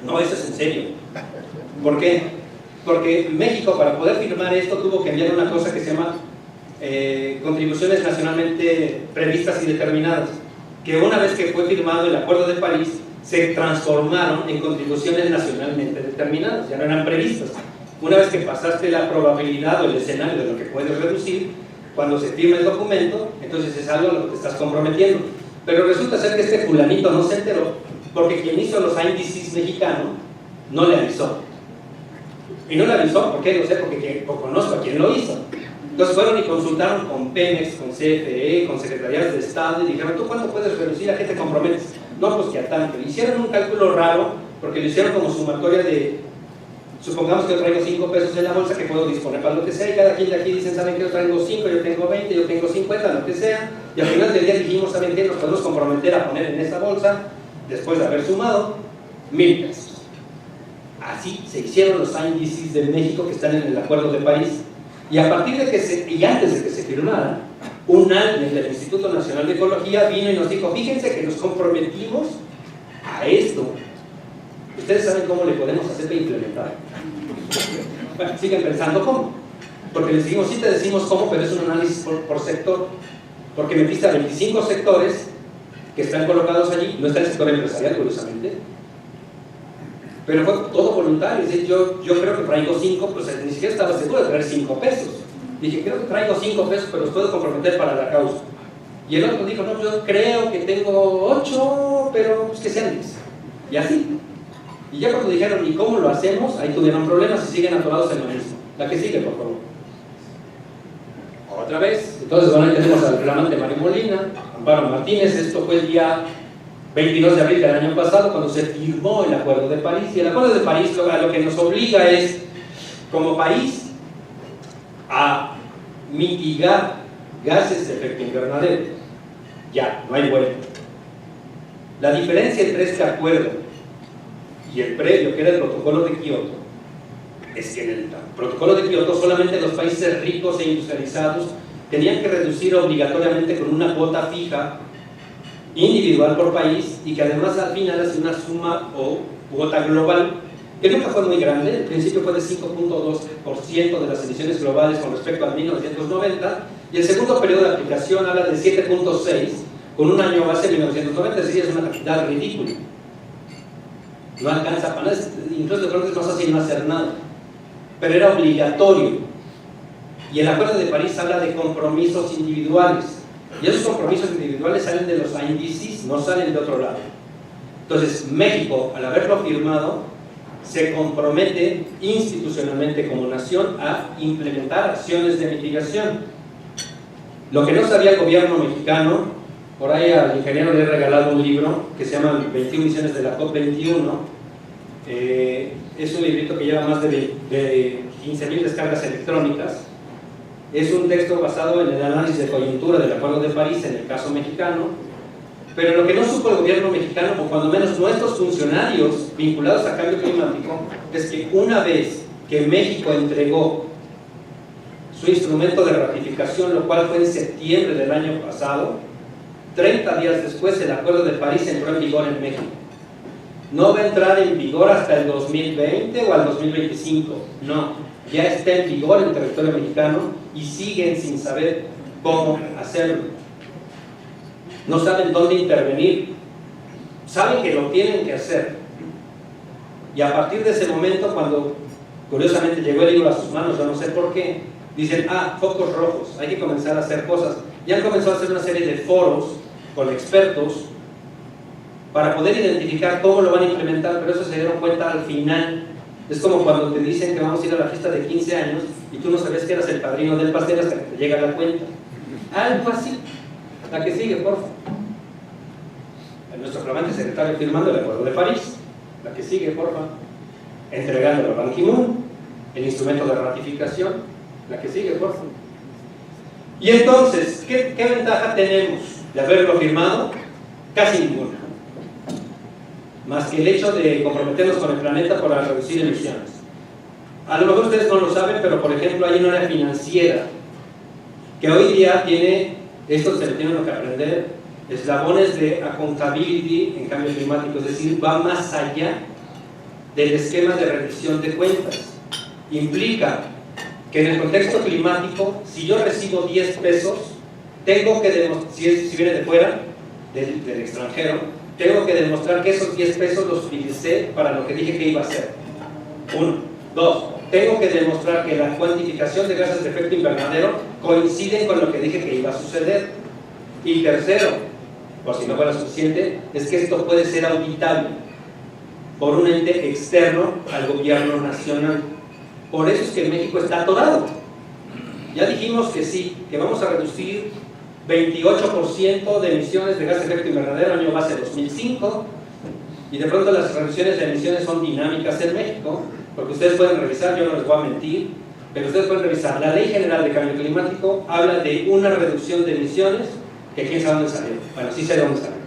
No, eso es en serio. ¿Por qué? Porque México, para poder firmar esto, tuvo que enviar una cosa que se llama contribuciones nacionalmente previstas y determinadas, que una vez que fue firmado el Acuerdo de París, se transformaron en contribuciones nacionalmente determinadas, ya no eran previstas. Una vez que pasaste la probabilidad o el escenario de lo que puedes reducir, cuando se firma el documento, entonces es algo a lo que te estás comprometiendo. Pero resulta ser que este fulanito no se enteró, porque quien hizo los índices mexicanos no le avisó. Y no le avisó, ¿por qué? Lo sé, porque conozco a quien lo hizo. Entonces fueron y consultaron con Pemex, con CFE, con secretarías de Estado y dijeron, ¿tú cuánto puedes reducir? ¿A qué te comprometes? No, pues que a tanto. Hicieron un cálculo raro, porque lo hicieron como sumatoria de, supongamos que yo traigo 5 pesos en la bolsa que puedo disponer para lo que sea, y cada quien de aquí dicen, ¿saben qué? Yo traigo 5, yo tengo 20, yo tengo 50, lo que sea, y al final del día dijimos, ¿saben qué? Nos podemos comprometer a poner en esta bolsa, después de haber sumado, 1,000 pesos. Así se hicieron los índices de México que están en el Acuerdo de París, y a partir de que y antes de que se firmara, un alguien del Instituto Nacional de Ecología vino y nos dijo, fíjense que nos comprometimos a esto. ¿Ustedes saben cómo le podemos hacer para implementar? Bueno, siguen pensando cómo. Porque les dijimos, sí te decimos cómo, pero es un análisis por sector. Porque metiste a 25 sectores que están colocados allí, no está el sector empresarial, curiosamente. Pero fue todo voluntario. Es decir, yo creo que traigo 5, pues ni siquiera estaba seguro de traer 5 pesos. Dije, creo que traigo 5 pesos, pero los puedo comprometer para la causa. Y el otro dijo, no, yo creo que tengo 8, pero pues que sean 10. Y así. Y ya cuando dijeron, ¿y cómo lo hacemos? Ahí tuvieron problemas y siguen atorados en lo mismo. La que sigue, por favor. Otra vez. Entonces, bueno, ahí tenemos al flamante Mario Molina, Amparo Martínez. Esto fue el día 22 de abril del año pasado, cuando se firmó el Acuerdo de París. Y el Acuerdo de París lo que nos obliga es, como país, a mitigar gases de efecto invernadero. Ya, no hay vuelta. La diferencia entre este acuerdo y el previo, que era el protocolo de Kioto, es que en el protocolo de Kioto solamente los países ricos e industrializados tenían que reducir obligatoriamente con una cuota fija individual por país, y que además al final hace una suma o cuota global que nunca fue muy grande. En principio fue de 5.2% de las emisiones globales con respecto al 1990, y el segundo periodo de aplicación habla de 7.6 con un año base 1990, es decir, es una cantidad ridícula. No alcanza para nada, incluso de pronto es más fácil no hacer nada, pero era obligatorio. Y el Acuerdo de París habla de compromisos individuales, y esos compromisos individuales salen de los índices, no salen de otro lado. Entonces México, al haberlo firmado, se compromete institucionalmente como nación a implementar acciones de mitigación. Lo que no sabía el gobierno mexicano, por ahí al ingeniero le he regalado un libro que se llama 21 misiones de la COP21. Es un librito que lleva más de 15,000 descargas electrónicas. Es un texto basado en el análisis de coyuntura del Acuerdo de París en el caso mexicano. Pero lo que no supo el gobierno mexicano, o cuando menos nuestros funcionarios vinculados a cambio climático, es que una vez que México entregó su instrumento de ratificación, lo cual fue en septiembre del año pasado, 30 días después, el Acuerdo de París entró en vigor en México. No va a entrar en vigor hasta el 2020 o al 2025, no, ya está en vigor en territorio mexicano y siguen sin saber cómo hacerlo. No saben dónde intervenir, saben que lo tienen que hacer. Y a partir de ese momento, cuando curiosamente llegó el libro a sus manos, yo no sé por qué, dicen, focos rojos, hay que comenzar a hacer cosas. Y han comenzado a hacer una serie de foros con expertos para poder identificar cómo lo van a implementar, pero eso se dieron cuenta al final. Es como cuando te dicen que vamos a ir a la fiesta de 15 años y tú no sabes que eras el padrino del pastel hasta que te llega la cuenta. Algo así. La que sigue, por favor. Nuestro flamante secretario firmando el Acuerdo de París. La que sigue, por favor. Entregándolo a Ban Ki-moon, el instrumento de ratificación. La que sigue, por favor. Y entonces, ¿qué ventaja tenemos de haberlo firmado? Casi ninguna. Más que el hecho de comprometernos con el planeta para reducir emisiones. A lo mejor ustedes no lo saben, pero por ejemplo hay un área financiera que hoy día tiene, esto se le tienen que aprender, eslabones de accountability en cambio climático, es decir, va más allá del esquema de rendición de cuentas. Implica que en el contexto climático, si yo recibo 10 pesos, tengo que demostrar, si viene de fuera, del extranjero, tengo que demostrar que esos 10 pesos los utilicé para lo que dije que iba a hacer. 1. 2. Tengo que demostrar que la cuantificación de gases de efecto invernadero coincide con lo que dije que iba a suceder. Y tercero, por si no fuera suficiente, es que esto puede ser auditable por un ente externo al gobierno nacional. Por eso es que México está atorado. Ya dijimos que sí, que vamos a reducir 28% de emisiones de gases de efecto invernadero año base 2005, y de pronto las reducciones de emisiones son dinámicas en México, porque ustedes pueden revisar, yo no les voy a mentir, pero ustedes pueden revisar, la Ley General de Cambio Climático habla de una reducción de emisiones que quién sabe dónde salió. Bueno, sí sé dónde salió.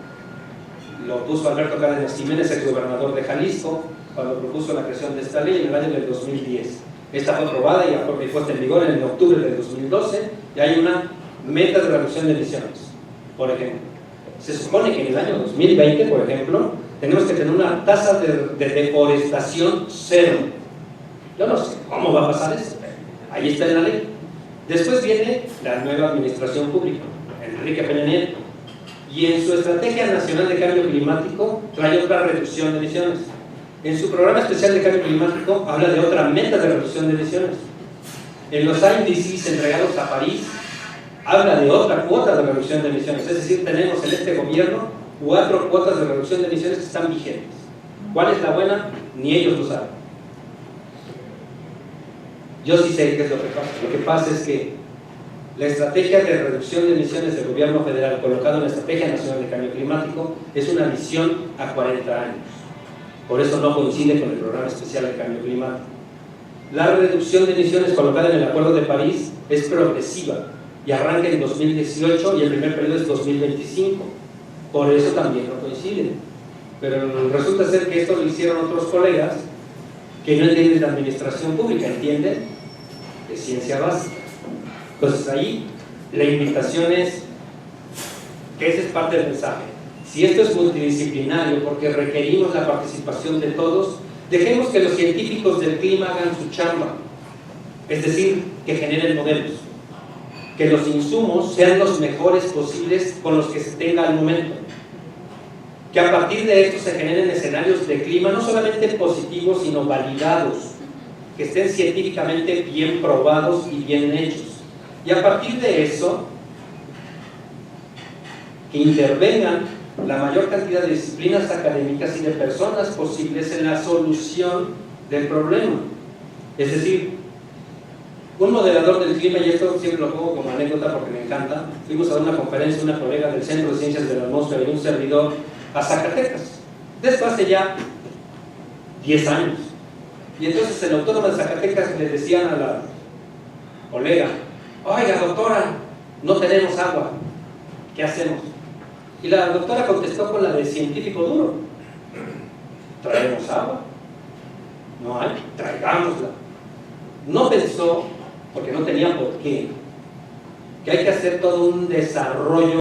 Lo puso Alberto Cárdenas Jiménez, ex gobernador de Jalisco, cuando propuso la creación de esta ley en el año del 2010. Esta fue aprobada y fue puesta en vigor en octubre del 2012, y hay una meta de reducción de emisiones. Por ejemplo, se supone que en el año 2020, por ejemplo, tenemos que tener una tasa de deforestación cero. Yo no sé cómo va a pasar eso, ahí está en la ley. Después viene la nueva administración pública, Enrique Peña Nieto, y en su Estrategia Nacional de Cambio Climático trae otra reducción de emisiones. En su Programa Especial de Cambio Climático habla de otra meta de reducción de emisiones. En los INDCs entregados a París habla de otra cuota de reducción de emisiones. Es decir, tenemos en este gobierno 4 cuotas de reducción de emisiones que están vigentes. ¿Cuál es la buena? Ni ellos lo saben. Yo sí sé qué es lo que pasa. Lo que pasa es que la estrategia de reducción de emisiones del gobierno federal colocada en la Estrategia Nacional de Cambio Climático es una visión a 40 años. Por eso no coincide con el Programa Especial de Cambio Climático. La reducción de emisiones colocada en el Acuerdo de París es progresiva y arranca en 2018 y el primer periodo es 2025. Por eso también no coinciden. Pero resulta ser que esto lo hicieron otros colegas que no entienden de administración pública, entienden de ciencia básica. Entonces ahí la invitación es que ese es parte del mensaje. Si esto es multidisciplinario porque requerimos la participación de todos, dejemos que los científicos del clima hagan su chamba, es decir, que generen modelos, que los insumos sean los mejores posibles con los que se tenga al momento, que a partir de esto se generen escenarios de clima no solamente positivos sino validados, que estén científicamente bien probados y bien hechos, y a partir de eso que intervengan la mayor cantidad de disciplinas académicas y de personas posibles en la solución del problema. Es decir, un moderador del clima, y esto siempre lo pongo como anécdota porque me encanta, fuimos a una conferencia, una colega del Centro de Ciencias de la Atmósfera y un servidor a Zacatecas, después hace ya 10 años. Y entonces en la Autónoma de Zacatecas le decían a la colega: oiga doctora, no tenemos agua, ¿qué hacemos? Y la doctora contestó con la de científico duro: traemos agua, no hay, traigámosla. No pensó, porque no tenía por qué, que hay que hacer todo un desarrollo